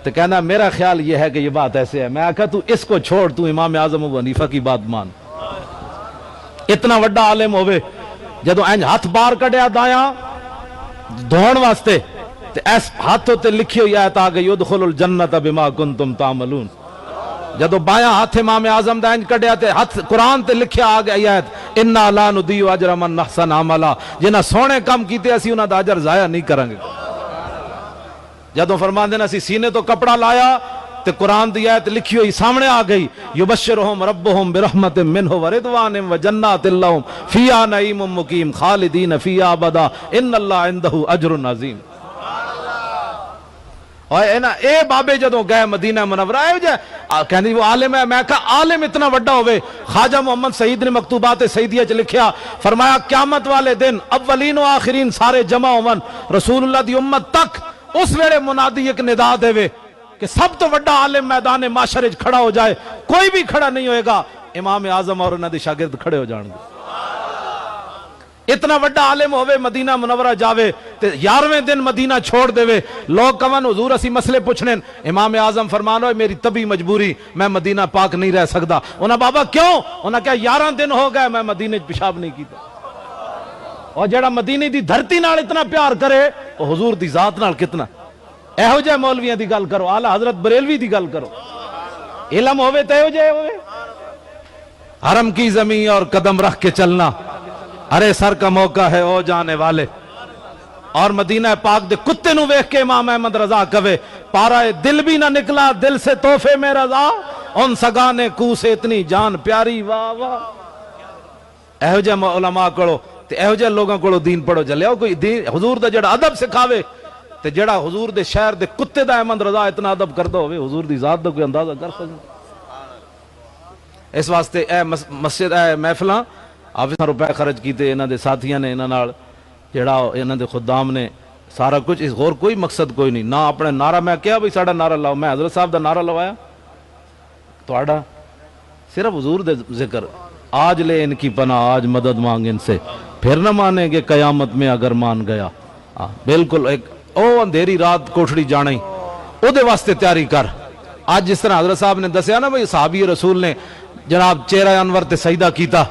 تے کہنا میرا خیال یہ ہے کہ یہ بات ایسے ہے. میں کہا تو اس کو چھوڑ، تو امام اعظم ابو حنیفہ کی بات مان. اتنا وڈا عالم ہوئے جدو اینج ہاتھ بار کڑیا دایاں دھون واسطے تے ایس ہاتھوں تے لکھی ہوئی آیت آ گئی ادخلوا الجنت بما کنتم تعملون. جدو بایاں ہاتھ امام اعظم دا انج کڈیا تے ہاتھ قرآن تے لکھیا آ گئی آیت انا لا نضیع اجر من احسن عملا، جنہاں سونے کام کیتے اسی انہاں دا اجر ضائع نہیں کریں گے۔ جدو فرماندے نے اسی سینے تو کپڑا لایا تے قرآن دی آیت لکھی ہوئی سامنے آ گئی، یبشرہم ربہم برحمت منہ ورضوان وجنات لہم فیہا نعیم مقیم خالدین فیہا ابدا ان اللہ عندہ اجر عظیم۔ اور اے بابے جدوں گئے مدینہ منورہ ہے جائے کہنی وہ عالم ہے، میں کہا عالم اتنا وڈا ہوئے، خواجہ محمد سعید نے مکتوبات سعیدیہ چ لکھیا، فرمایا قیامت والے دن اولین و آخرین سارے جمع ہون رسول اللہ دی امت تک، اس ویلے منادی ایک ندا دے وے کہ سب تو وڈا عالم میدان معاشرے کھڑا ہو جائے، کوئی بھی کھڑا نہیں ہوئے گا، امام اعظم اور انہاں دے شاگرد کھڑے ہو جان گے۔ اتنا وڈا عالم ہوئے مدینہ منورہ جاوے تے 11ویں دن مدینہ چھوڑ دے وے، لوگ کون حضور اسی مسئلے پوچھنے، امام اعظم فرمانو میری طبی مجبوری میں مدینہ پاک نہیں رہ سکتا۔ انہاں بابا کیوں؟ انہاں کہا 11 دن ہو گئے میں مدینہ پیشاب نہیں کیتا۔ اور جڑا مدینہ دی دھرتی نال اتنا پیار کرے وہ حضور دی ذات نال کتنا۔ ایہو جے مولویاں دی گل کرو، اعلی حضرت بریلوی دی گل کرو، علم ہوئے تے ایہو جے ہوئے۔ حرم کی زمین اور قدم رکھ کے چلنا، ارے سر کا موقع ہے او جانے والے۔ اور مدینہ پاک دے کتے نو ویکھ کے امام احمد رضا کہے، پارا دل بھی نہ نکلا دل سے تحفے میں رضا، ان سگانے کو سے اتنی جان پیاری واہ واہ۔ ایہو جے علماء کڑو تے ایہو جے لوگاں کڑو دین پڑھو جلیو، کوئی دین حضور دا جڑا ادب سکھاوے تے جڑا حضور دے شہر دے کتے دا احمد رضا اتنا ادب کردہ ہوئے، حضور دی ذات دا کوئی اندازہ کر سکتے۔ اس واسطے اے مسجد اے محفلاں آپ روپے خرچ کیتے، انہاں دے ساتھیاں نے، انہاں نال جڑا انہاں دے خدام نے، سارا کچھ، اس غور کوئی مقصد کوئی نہیں، نہ اپنے نعرہ میں کیا بھئی ساڑا نعرہ لاؤ، میں حضرت صاحب دا نعرہ لوایا توڑا، صرف حضور دے ذکر، آج لے ان کی پناہ آج مدد مانگ ان سے، پھر نہ مانیں گے قیامت میں اگر مان گیا۔ بالکل ایک او اندھیری رات کوٹھڑی جانے او دے واسطے تیاری کر۔ آج جس طرح حضرت صاحب نے دسیا نا بھئی صحابی رسول نے جناب چہرہ انور تے سجدہ کیتا،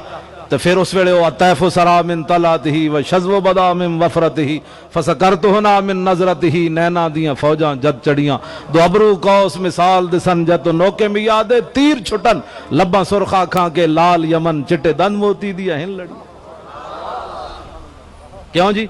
تو پھر اس ویلے وہ طیف سرا من طلعتہ و شذو بدا من وفرتہ فسکرتہنا من نظرتہ، نینا دیاں فوجاں جد چڑیاں، دو ابرو قوس مثال دسن جت نوکے میں یادے تیر چھٹن، لباں سرخا کھاں کے لال یمن چٹے دن موتی دیا ہن لڑی۔ کیوں جی؟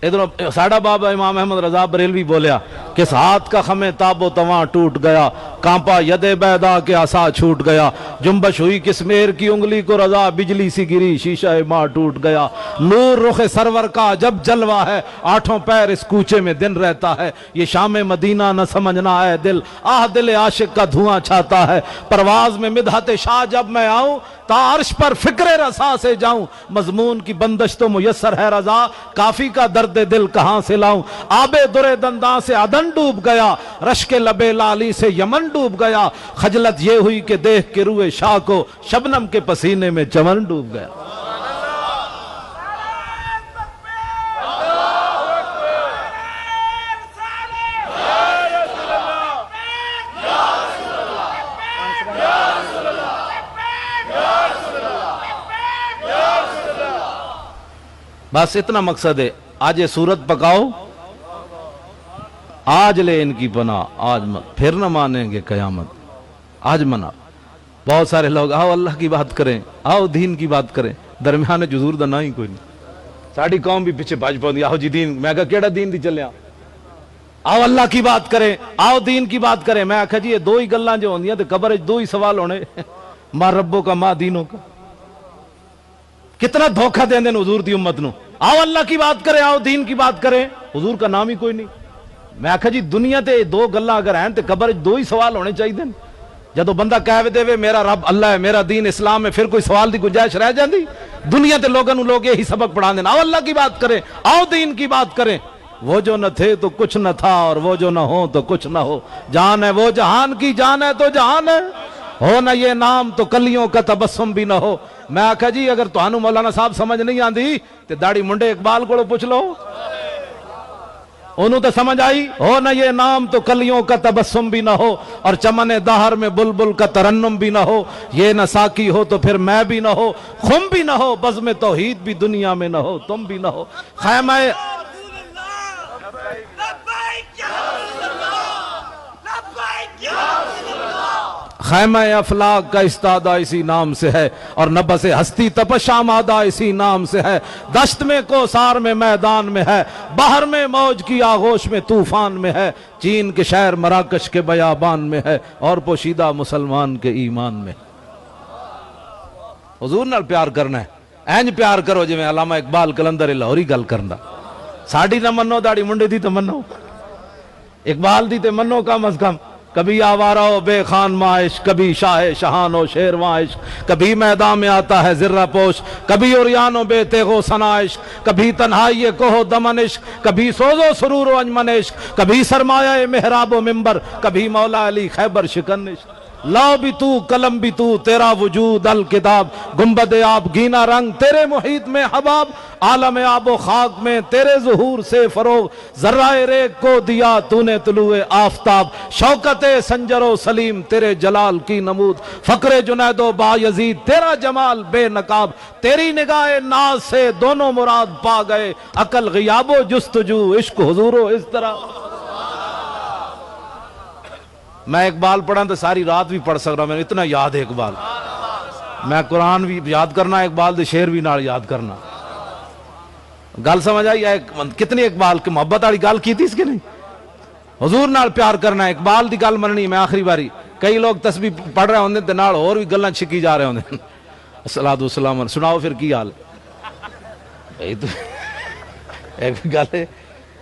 ادھر ساڑھا بابا امام احمد رضا بریلوی بولیا، کس ہاتھ کا خمیں تاب و تواں ٹوٹ گیا، کانپا ید بیدا کے عصا چھوٹ گیا، جنبش ہوئی کس میر کی انگلی کو رضا، بجلی سی گری شیشہ ماں ٹوٹ گیا، نور رخ سرور کا جب جلوہ ہے، 8 پیر اس کوچے میں دن رہتا ہے، یہ شام مدینہ نہ سمجھنا ہے دل، آہ دل عاشق کا دھواں چھاتا ہے، پرواز میں مدحت شاہ جب میں آؤں، تا عرش پر فکر رسا سے جاؤں، مضمون کی بندش تو میسر ہے رضا، کافی کا درد دل کہاں سے لاؤں، آب در دنداں سے عدن ڈوب گیا، رشک لبے لالی سے یمن ڈوب گیا، خجلت یہ ہوئی کہ دیکھ کے روئے شاہ کو، شبنم کے پسینے میں چمن ڈوب گیا۔ بس اتنا مقصد ہے، آج یہ صورت پکاؤ، آج لے ان کی پناہ آج پھر نہ مانیں گے قیامت، آج منا۔ بہت سارے لوگ آؤ اللہ کی بات کریں، آؤ دین کی بات کریں، درمیان حضور دا نہ ہی کوئی نہیں۔ ساڑی قوم بھی پیچھے بھاج پاؤں دی، آؤ جی دین، میں کہا کیڑا دین دی چلے آؤ اللہ کی بات کریں، آؤ دین کی بات کریں۔ میں کہا جی یہ دو ہی گلاں جو ہوندیاں تے قبر دو ہی سوال ہونے، ماں ربوں کا ماں دینوں کا۔ کتنا دھوکہ دیں دیں حضور دی امت نو، آؤ اللہ کی بات کریں، آؤ دین کی بات کریں، حضور کا نام ہی کوئی نہیں۔ میں آکھا جی دنیا تے دو گلاں اگر ہیں تے قبر دو ہی سوال ہونے چاہیے دیں۔ جدو بندہ کہہ دے وے میرا رب اللہ ہے، میرا دین اسلام ہے، پھر کوئی سوال دی گنجائش رہ جاندی؟ دنیا تے لوگوں لوگ یہی سبق پڑھا دیں، آؤ اللہ کی بات کریں، آؤ دین کی بات کریں۔ وہ جو نہ تھے تو کچھ نہ تھا، اور وہ جو نہ ہو تو کچھ نہ ہو، جان ہے وہ جہان کی جان ہے تو جہان ہے، ہو نہ یہ نام تو کلیوں کا تبسم بھی نہ ہو۔ میں آکھا جی اگر تہانوں مولانا صاحب سمجھ نہیں آندی تے داڑھی منڈے اقبال کو پوچھ لو، انہوں تو سمجھ آئی، ہو نہ یہ نام تو کلیوں کا تبسم بھی نہ ہو، اور چمن دہر میں بلبل کا ترنم بھی نہ ہو، یہ نہ ساکی ہو تو پھر میں بھی نہ ہو، خم بھی نہ ہو، بزم توحید بھی دنیا میں نہ ہو، تم بھی نہ ہو، خیمہ خیمہ افلاک کا استادہ اسی نام سے ہے، اور نبض ہستی تپش آمادہ اسی نام سے ہے۔ دشت میں کوثار میں میدان میں ہے، بحر میں موج کی آغوش میں طوفان میں ہے، چین کے شہر مراکش کے بیابان میں ہے، اور پوشیدہ مسلمان کے ایمان میں۔ حضور نال پیار کرنا ہے، اینج پیار کرو جی میں علامہ اقبال کلندر لاہوری گل کرنا۔ ساڑی نہ منو داڑی منڈے دی تو منو، اقبال دی تے منو کم از کم۔ کبھی آوارہ ہو بے خان معاش، کبھی شاہ شہان ہو شیروان عشق، کبھی میدان میں آتا ہے زرہ پوش، کبھی اوریان و بے تیغ و ثنا عشق، کبھی تنہائی کوہ دمن عشق، کبھی سوز و سرور و انجمن عشق، کبھی سرمایہ محراب و منبر، کبھی مولا علی خیبر شکن عشق۔ لا بھی تو قلم بھی تو، تیرا وجود الکتاب، گنبد آب گینا رنگ تیرے محیط میں حباب، عالم آب و خاک میں تیرے ظہور سے فروغ، ذرہ ریگ کو دیا تو نے طلوع آفتاب، شوکت سنجر و سلیم تیرے جلال کی نمود، فقر جنید و بایزید تیرا جمال بے نقاب، تیری نگاہ ناز سے دونوں مراد پا گئے، عقل غیاب و جستجو عشق حضور و اس طرح۔ میں اقبال پڑھا تو ساری رات بھی پڑھ سک رہا ہوں، میں اتنا یاد ہے اقبال۔ میں قرآن بھی یاد کرنا، اقبال دے شعر بھی نال یاد کرنا۔ گل سمجھ آئی ہے کتنی اقبال کی محبت والی گل کی تھی اس کے نہیں؟ حضور نال پیار کرنا، اقبال دی گل مننی۔ میں آخری باری کئی لوگ تسبیح پڑھ رہے ہوندے تے نال اور بھی گلاں چھکی جا رہے ہوندے، الصلوۃ والسلام، سناؤ پھر کی حال ایک گل ہے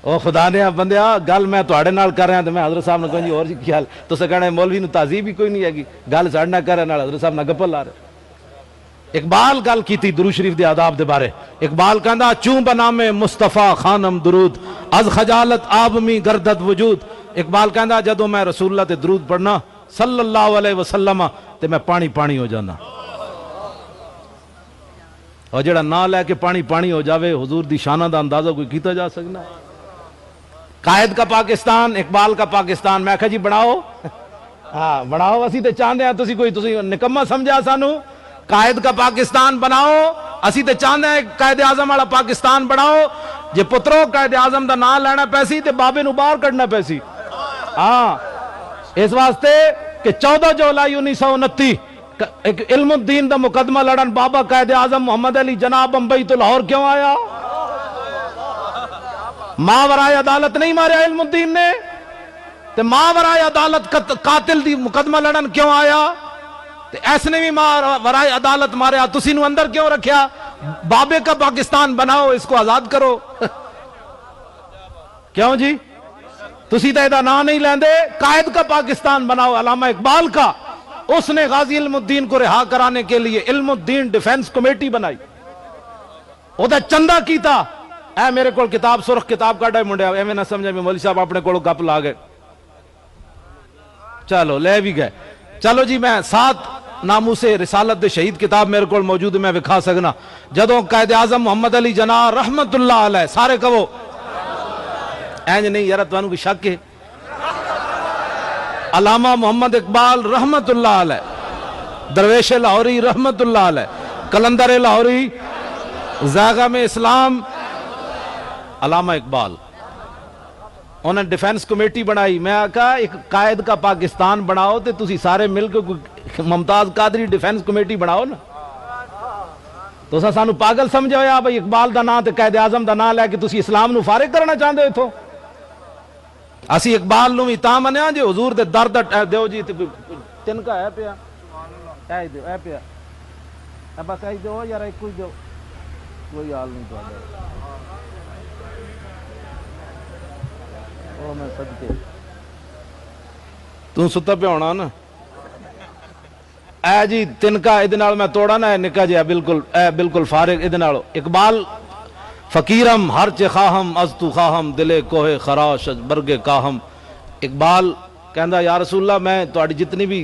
او خدا نے بندیا گل میں تواڈے نال کر رہا تے میں حضرت صاحب نے کہا جی اور کی حال، تساں کہنا مولوی نو تہذیب ہی کوئی نہیں ہے گی، گل ساڈے نال کر رہا نال حضرت صاحب نال گپل لا رہے۔ اقبال گل کیتی درود شریف دے آداب دے بارے۔ اقبال کہندا چوں بنام مصطفیٰ خانم درود، از خجالت آب می گردد وجود۔ اقبال کہندا جدوں میں رسول اللہ تے درود پڑھنا صلی اللہ علیہ وسلم تے میں پانی پانی ہو جانا، اور جڑا نہ لے کے پانی پانی ہو جاوے حضور دی شانہ دا اندازہ کوئی کیتا جا سکنا؟ قائد کا پاکستان، اقبال کا پاکستان، میں کہا جی بناؤ، ہاں بناؤ، اسی تے چاہندے ہیں تسی کوئی تسی نکما سمجھا سانو؟ قائد کا پاکستان بناؤ، اسی تے چاہندے ہیں قائد اعظم والا پاکستان بناؤ۔ جے پترو قائد اعظم دا نام لینا پیسی تے بابے نو باہر کڈنا پیسی۔ ہاں اس واسطے کہ 14 جولائی 1929 ایک علم الدین دا مقدمہ لڑن بابا قائد اعظم محمد علی جناح بمبئی تو لاہور کیوں آیا؟ ماورائے عدالت نہیں ماریا علم الدین نے، تے ماورائے عدالت قاتل دی مقدمہ لڑن کیوں آیا؟ تے ایس نے بھی ماورائے عدالت ماریا، تسی نو اندر کیوں رکھیا؟ بابے کا پاکستان بناؤ، اس کو آزاد کرو۔ کیوں جی تسی تے دا نام نہیں لیندے؟ قائد کا پاکستان بناؤ، علامہ اقبال کا۔ اس نے غازی علم الدین کو رہا کرانے کے لیے علم الدین ڈیفنس کمیٹی بنائی، او دا چندہ کیتا۔ اے میرے کو کتاب سرخ کتاب کا ڈے منڈیا، ایویں نہ سمجھے میں مولوی صاحب اپنے کو گپ لا گئے، چلو لے بھی گئے۔ چلو جی میں 7 ناموس رسالت دے شہید کتاب میرے کو موجود میں وکھا سکنا۔ جدوں قائد اعظم محمد علی جناح رحمت اللہ علیہ، سارے کہو اینج نہیں یار تانوں کوئی شک ہے؟ علامہ محمد اقبال رحمت اللہ علیہ، درویش لاہوری رحمت اللہ علیہ، کلندر لاہوری، زاغم اسلام، علامہ اقبال، انہوں نے ڈیفنس کمیٹی بنائی۔ میں کہا ایک قائد کا پاکستان بناؤ تے تسی سارے مل کے ممتاز قادری ڈیفنس کمیٹی بناؤ نا۔ تو سانو پاگل سمجھے ہویا بھائی اقبال دا نام تے قائد اعظم دا نام لے کے تسی اسلام نو فارغ کرنا چاہندے ہو؟ تو اسی اقبال نو بھی تاں منیا جی حضور دے درد دیو جی تے تنکا ہے پیا، اے دیو اے پیا، اے بس اے دیو یار ایک کوئی دیو، کوئی حال نہیں تو میں صدقے تو ستا پہ ہونا نا، اے جی تنکا ادھے نال میں توڑا نا، نکا جی بالکل فارغ ادھے نالو۔ اقبال فقیرم ہر چے خواہم از تو خواہم دلے کوہ خراش از برگ کاہم۔ اقبال کہندا یا رسول اللہ میں تہاڈی جتنی بھی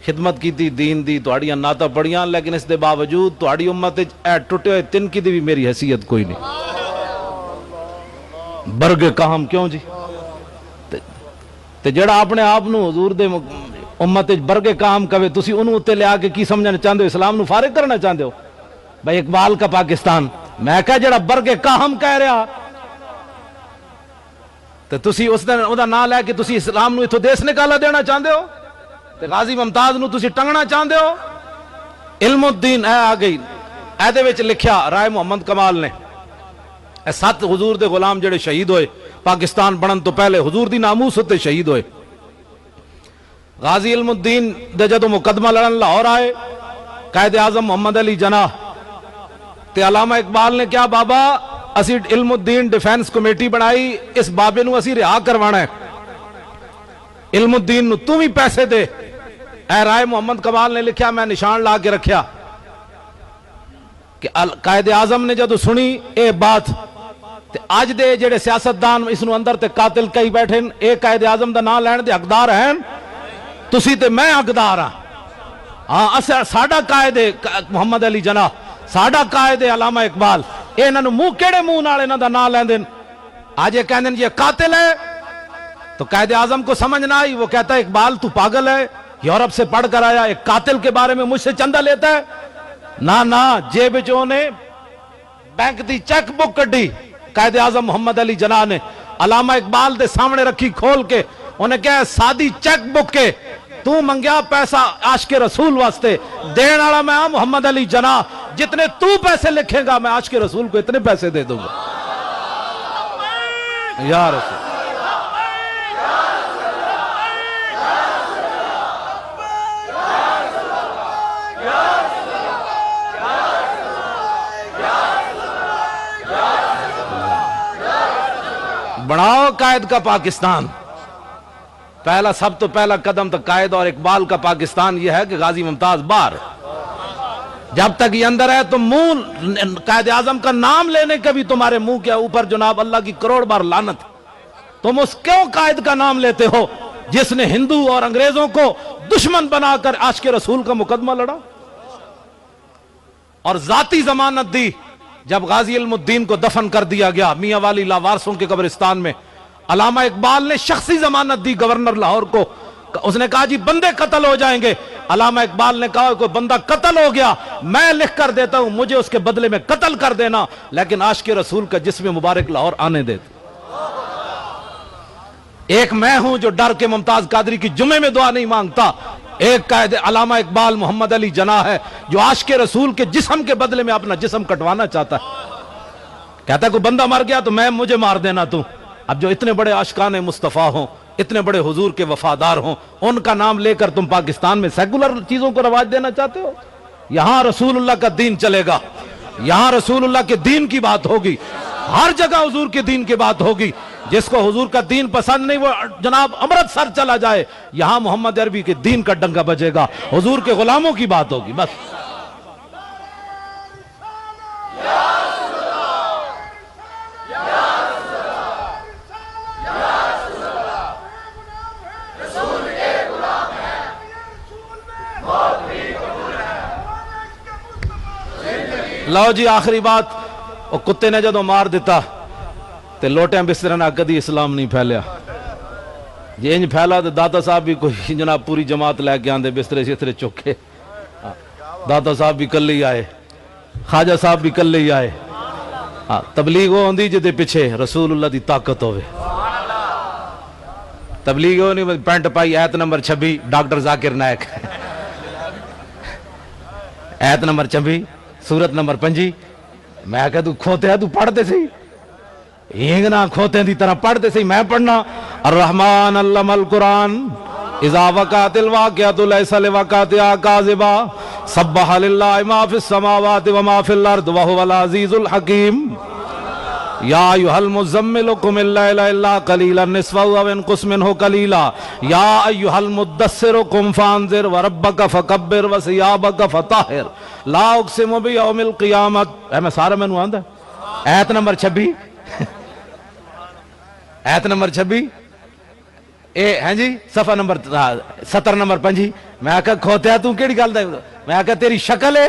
خدمت کیتی دین دی، تہاڈیاں نعتاں پڑھیاں، لیکن اس دے باوجود تہاڈی امت وچ اے ٹٹے ہوئے تنکی دی بھی میری حیثیت کوئی نہیں۔ برگ کاہم کیوں جی؟ تے جڑا اپنے آپ نو حضور دے امت وچ برگ کاہم کہے، تسی انہوں اتے لے آ کے کی سمجھنا چاہندے ہو؟ اسلام نو فارغ کرنا چاہندے ہو؟ بھائی اقبال کا پاکستان، میں کہا جڑا برگ کاہم کہہ رہا تے تسی اس دا نام لے کے تسی اسلام نو اتھوں دیس نکالا دینا چاہندے ہو؟ تے غازی ممتاز نو تسی ٹنگنا چاہندے ہو؟ علم الدین اے آ گئی، اے دے وچ لکھیا رائے محمد کمال نے، اے 7 حضور دے غلام جڑے شہید ہوئے پاکستان بنن تو پہلے، حضور دی ناموس تے شہید ہوئے۔ غازی علم الدین دے جدو مقدمہ لڑن لاہور آئے، قائد اعظم محمد علی جناح تے علامہ اقبال نے کیا بابا اسی علم الدین ڈیفینس کمیٹی بنائی، اس بابے نو اسی رہا کروانا ہے، علم الدین نو تم ہی پیسے دے۔ اے رائے محمد کمال نے لکھیا، میں نشان لا کے رکھیا کہ قائد اعظم نے جدو سنی اے بات تے آج دے جڑے سیاستدان اس نو اندر تے قاتل کئی بیٹھے اے قائد اعظم دا نام لین دے حقدار ہیں، تسی تے میں حقدار ہاں، ساڈا قائد محمد علی جناح، ساڈا قائد علامہ اقبال، انہاں نو منہ کیڑے منہ نال انہاں دا نام لیندے؟ آج یہ کہندے یہ قاتل ہے، تو قائد اعظم کو سمجھ نہ آئی، وہ کہتا ہے اقبال تو پاگل ہے، یورپ سے پڑھ کر آیا، ایک قاتل کے بارے میں مجھ سے چندہ لیتا ہے؟ نہ جیب وچوں نے بینک دی چیک بک کڈی، قائد اعظم محمد علی جناح نے علامہ اقبال دے سامنے رکھی کھول کے، انہیں کہا سادی چیک بک کے تو منگیا پیسہ عاشق رسول واسطے، دین والا میں محمد علی جناح، جتنے تو پیسے لکھے گا میں عاشق رسول کو اتنے پیسے دے دوں گا۔ یا رسول بڑھاؤ قائد کا پاکستان۔ پہلا سب تو پہلا قدم تو قائد اور اقبال کا پاکستان یہ ہے کہ غازی ممتاز باہر، جب تک یہ اندر ہے تو منہ قائد اعظم کا نام لینے کے بھی تمہارے منہ کے اوپر جناب اللہ کی کروڑ بار لعنت۔ تم اس کیوں قائد کا نام لیتے ہو جس نے ہندو اور انگریزوں کو دشمن بنا کر عاشق رسول کا مقدمہ لڑا اور ذاتی ضمانت دی؟ جب غازی علم الدین کو دفن کر دیا گیا میاں والی لاوارسوں کے قبرستان میں، علامہ اقبال نے شخصی ضمانت دی گورنر لاہور کو، اس نے کہا جی بندے قتل ہو جائیں گے۔ علامہ اقبال نے کہا کوئی بندہ قتل ہو گیا میں لکھ کر دیتا ہوں، مجھے اس کے بدلے میں قتل کر دینا، لیکن عاشق رسول کا جسم مبارک لاہور آنے دیتا۔ ایک میں ہوں جو ڈر کے ممتاز قادری کی جمعے میں دعا نہیں مانگتا، ایک قائد علامہ اقبال محمد علی جناح ہے جو عاشق رسول کے جسم کے بدلے میں اپنا جسم کٹوانا چاہتا ہے، کہتا ہے کوئی بندہ مر گیا تو مجھے مار دینا تو۔ اب جو اتنے بڑے عاشقان مصطفیٰ ہوں، اتنے بڑے حضور کے وفادار ہوں، ان کا نام لے کر تم پاکستان میں سیکولر چیزوں کو رواج دینا چاہتے ہو؟ یہاں رسول اللہ کا دین چلے گا، یہاں رسول اللہ کے دین کی بات ہوگی، ہر جگہ حضور کے دین کی بات ہوگی۔ جس کو حضور کا دین پسند نہیں وہ جناب امرتسر چلا جائے، یہاں محمد عربی کے دین کا ڈنگا بجے گا، حضور کے غلاموں کی بات ہوگی بس۔ لو جی آخری بات، وہ کتے نے جدو مار دیتا تے لوٹیاں بستر نہ کدی اسلام نہیں پھیلیا، جی انج پھیلا تو داتا صاحب بھی کوئی جناب پوری جماعت لے کے آندے بسترے شسترے چکے، داتا صاحب بھی کلے ہی آئے، خواجہ صاحب بھی کلے ہی آئے، تبلیغ ہو ہوندی جدے پیچھے رسول اللہ دی طاقت ہوئے، تبلیغ ہو نہیں پینٹ پائی ایت نمبر 26 ڈاکٹر ذاکر نائک، ایت نمبر 26 سورت نمبر 5، میں کہا تو کھوتے ہے تو پڑھتے سی، ہینگنا کھوتے دی طرح پڑھتے سی، میں پڑھنا الرحمن علم القرآن اذا وقعت الواقعۃ لیس لوقعتہا کاذبا سبح للہ ما فی السماوات وما فی الارض وہو العزیز الحکیم یا ایھا المزمل قم اللیل الا قلیلا نصفہ او انقص منہ قلیلا یا ایھا المدثر قم فانذر وربک فکبر وثیابک فطہر لا اقسم بیوم القیامت۔ میں سارا میں نو آندہ ایت نمبر 26 ایت نمبر 26 ہیں جی صفحہ نمبر 70 نمبر 5۔ میں کہا کھوتیا تو کیڑی گل دے، میں کہا تیری شکل ہے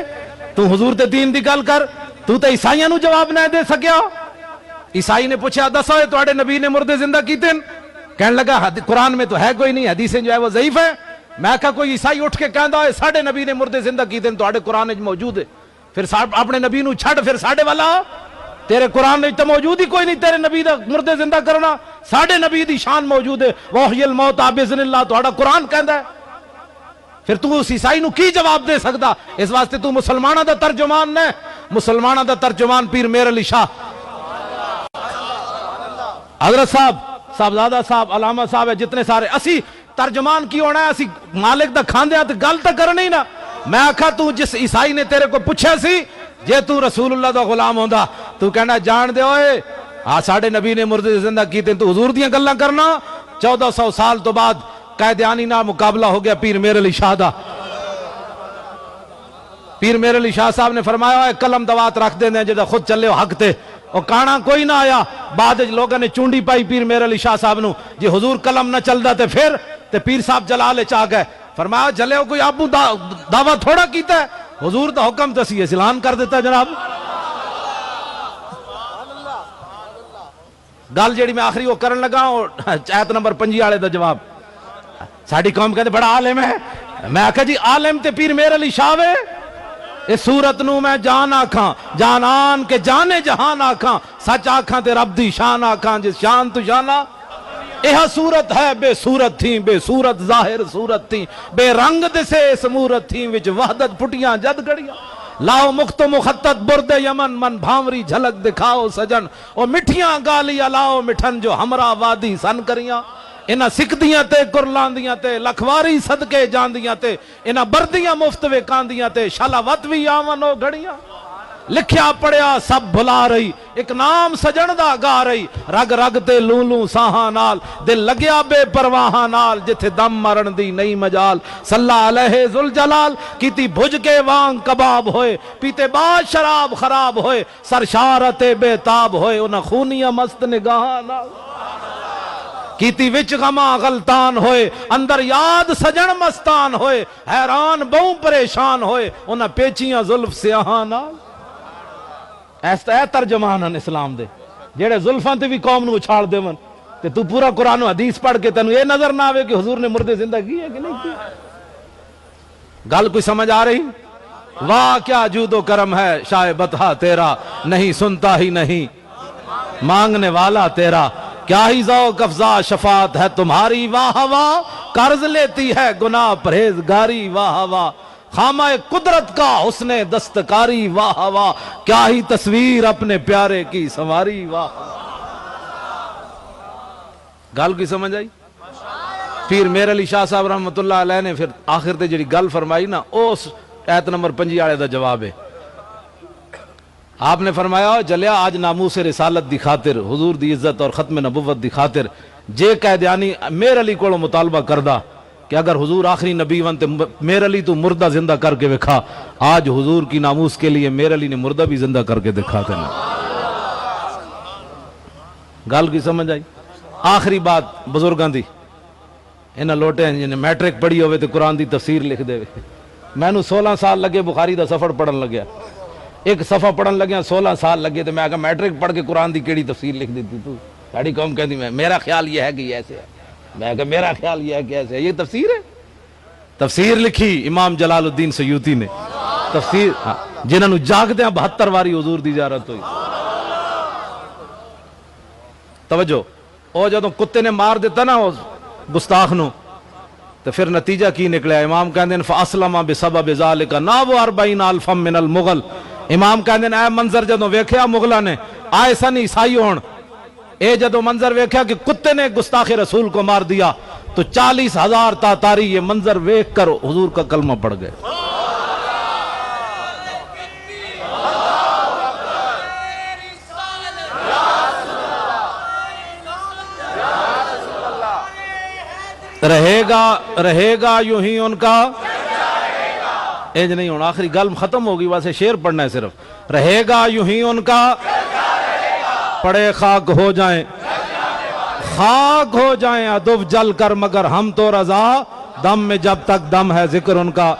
تو حضور تے دین دی گل کر، تو تے عیسائیاں نو جواب نہ دے سکیا۔ عیسائی نے پوچھا دسو تواڈے نبی نے مردے زندہ کیتے؟ کہنے لگا قرآن میں تو ہے کوئی نہیں، حدیثیں جو ہے وہ ضعیف ہے۔ میں کہا کوئی عیسائی اٹھ کے کہندا ہے ساڈے نبی نے مردے زندہ کیتے تواڈے قرآن وچ موجود ہے، پھر اپنے نبی نو چھڈ پھر ساڈے والا، تیرے قرآن میں تو موجود ہی کوئی نہیں تیرے نبی دا مردے زندہ کرنا، ساڈے نبی دی شان موجود ہے، وحی الموت بإذن اللہ تہاڈا قرآن کہندا ہے۔ پھر تو اس عیسائی نو کی جواب دے سکدا؟ اس واسطے تو مسلمانہ دا ترجمان نے، مسلمانہ دا ترجمان پیر میر علی شاہ حضرت صاحب، صاحبزادہ صاحب، علامہ صاحب ہے، جتنے سارے اسی ترجمان کی ہونا ہے، اسی مالک دا کھاندے ہیں تو گل تو کرنی نا۔ میں آکھا تو جس عیسائی نے تیرے کو پوچھا سی جے تو رسول اللہ دا غلام ہوندا تو کہنا جان دے ہوئے ساڑھے نبی نے مردے زندہ کیتے تو حضور دیاں گلاں کرنا۔ 1400 سال تو بعد قائدیانی نال مقابلہ ہو گیا پیر میر علی شاہ دا۔ پیر میر علی شاہ صاحب نے فرمایا ہے قلم دوات رکھ دیں دیں جدہ خود چلے ہو حق تے، اور کانا کوئی نہ آیا۔ بعد لوگوں نے چونڈی پائی پیر میر علی شاہ صاحب نو جی حضور قلم نہ چل دا تے پھر تے پیر صاحب جلالے چاہ گئے۔ فرمایا جلے ہو کوئی آپ دعویٰ تھوڑا کیتا ہے، حضور دا حکم تسی اعلان کر دیتا جناب۔ گل جیڑی میں آخری وہ کرن لگا آیت نمبر 5 والے دا جواب۔ ساڑی قوم کہتے بڑا عالم ہے، میں آکھا جی عالم تے پیر میر علی شاہ وے۔ اس صورت نو میں جان آکھاں، جانان کے جانے جہان آکھاں، سچ آکھاں تے رب دی شان آکھاں، جس شان تو شانہ یہ صورت ہے بے صورت تھیں، بے صورت ظاہر صورت تھیں، بے رنگ دسے صورت تھیں، وچ وحدت پھٹیاں جد گڑیاں۔ لاؤ مخت و مخطط برد یمن، من بھاوری جھلک دکھاؤ سجن، اور مٹھیاں گالیاں لاؤ مٹھن جو ہمراہ وادی سن کریاں۔ انہاں سکدیاں تے کرلاندیاں تے لکھواری صدقے جاندیاں تے انہاں بردیاں مفت وکاندیاں تے شالاوت بھی آون او گھڑیاں۔ لکھیا پڑیا سب بھلا رہی، ایک نام سجن دا گا رہی، رگ رگ تے لوں لوں ساہاں نال، دل لگیا بے پرواہاں نال، جتھے دم مرن دی نئی مجال، صلی علیہ ذوالجلال، کیتی بھج کے وانگ کباب ہوئے، پیتے بعد شراب خراب ہوئے، سرشارت بے تاب ہوئے، انہاں خونیاں مست نگاہاں نال، کیتی وچ غماں غلطان ہوئے، اندر یاد سجن مستان ہوئے، حیران بہوں پریشان ہوئے، انہاں پیچیاں زلف سیاہاں نال۔ ایسا ہے ترجمان اسلام دے جیڑے زلفاں تے بھی قوم نو اچھاڑ دے من تے تو پورا قرآن و حدیث پڑھ کے تینوں یہ نظر نہ آوے کہ حضور نے مردے زندہ کی ہے کہ نہیں کی۔ گل کوئی سمجھ آ رہی؟ واہ کیا جود و کرم ہے شاہ بطحہ تیرا، نہیں سنتا ہی نہیں مانگنے والا تیرا، کیا ہی ذوق افزا شفاعت ہے تمہاری، واہ واہ قرض لیتی ہے گناہ پرہیزگاری، واہ واہ خامہ قدرت کا حسن دستکاری، واہ واہ کیا ہی تصویر اپنے پیارے کی سنواری، واہ۔ گل کی سمجھ آئی؟ پیر میر علی شاہ صاحب رحمت اللہ علیہ نے پھر آخر تے جڑی گل فرمائی نا اس آیت نمبر 5 والے دا جواب ہے۔ آپ نے فرمایا جلیا آج ناموس رسالت دی خاطر، حضور دی عزت اور ختم نبوت دی خاطر جے قیدیانی میر علی کو مطالبہ کردہ کہ اگر حضور آخری نبی ون تے میر علی تو مردہ زندہ کر کے وکھا، آج حضور کی ناموس کے لیے میر علی نے مردہ بھی زندہ کر کے دکھاتے نا۔ گل کی سمجھ آئی؟ آخری بات بزرگاں دی انہاں لوٹے ہیں جنہیں میٹرک پڑھی ہوئے تے قرآن دی تفسیر لکھ دے ہوئے۔ میں نو 16 سال لگے بخاری دا سفر پڑھن لگیا، ایک صفحہ پڑھن لگیا 16 سال لگے، تو میں کہا میٹرک پڑھ کے قرآن دی کیڑی تفسیر لکھ دیتی تو ساڑی قوم کہتی میرا خیال یہ ہے کہ یہ ایسے ہے، میں کہا میرا خیال یہ ہے کہ ایسے ہے، یہ تفسیر ہے؟ تفسیر لکھی امام جلال الدین سیوطی نے، تفسیر جنہاں نو جاگدے ہیں 72 واری حضور دی زیارت ہوئی۔ توجہ، او جدوں کتے نے مار دیتا نا گستاخ نو تو پھر نتیجہ کی نکلیا؟ امام کہندے ہیں فاسلم بسبب ذالک ناو 40,000 من المغل۔ امام کہندے ہیں اے منظر جدوں ویکھیا مغلاں نے آئے سن عیسائی ہون، اے جدوں منظر ویکھیا کہ کتے نے گستاخ رسول کو مار دیا تو 40,000 تاتاری یہ منظر ویکھ کر حضور کا کلمہ پڑھ گئے۔ رہے گا یوں ہی ان کا ایج نہیں ہونا، آخری گل ختم ہوگی، واسے شعر پڑھنا ہے صرف۔ رہے گا یوں ہی ان کا پڑے خاک ہو جائیں، خاک ہو جائیں ادب جل کر، مگر ہم تو رضا دم میں جب تک دم ہے ذکر ان کا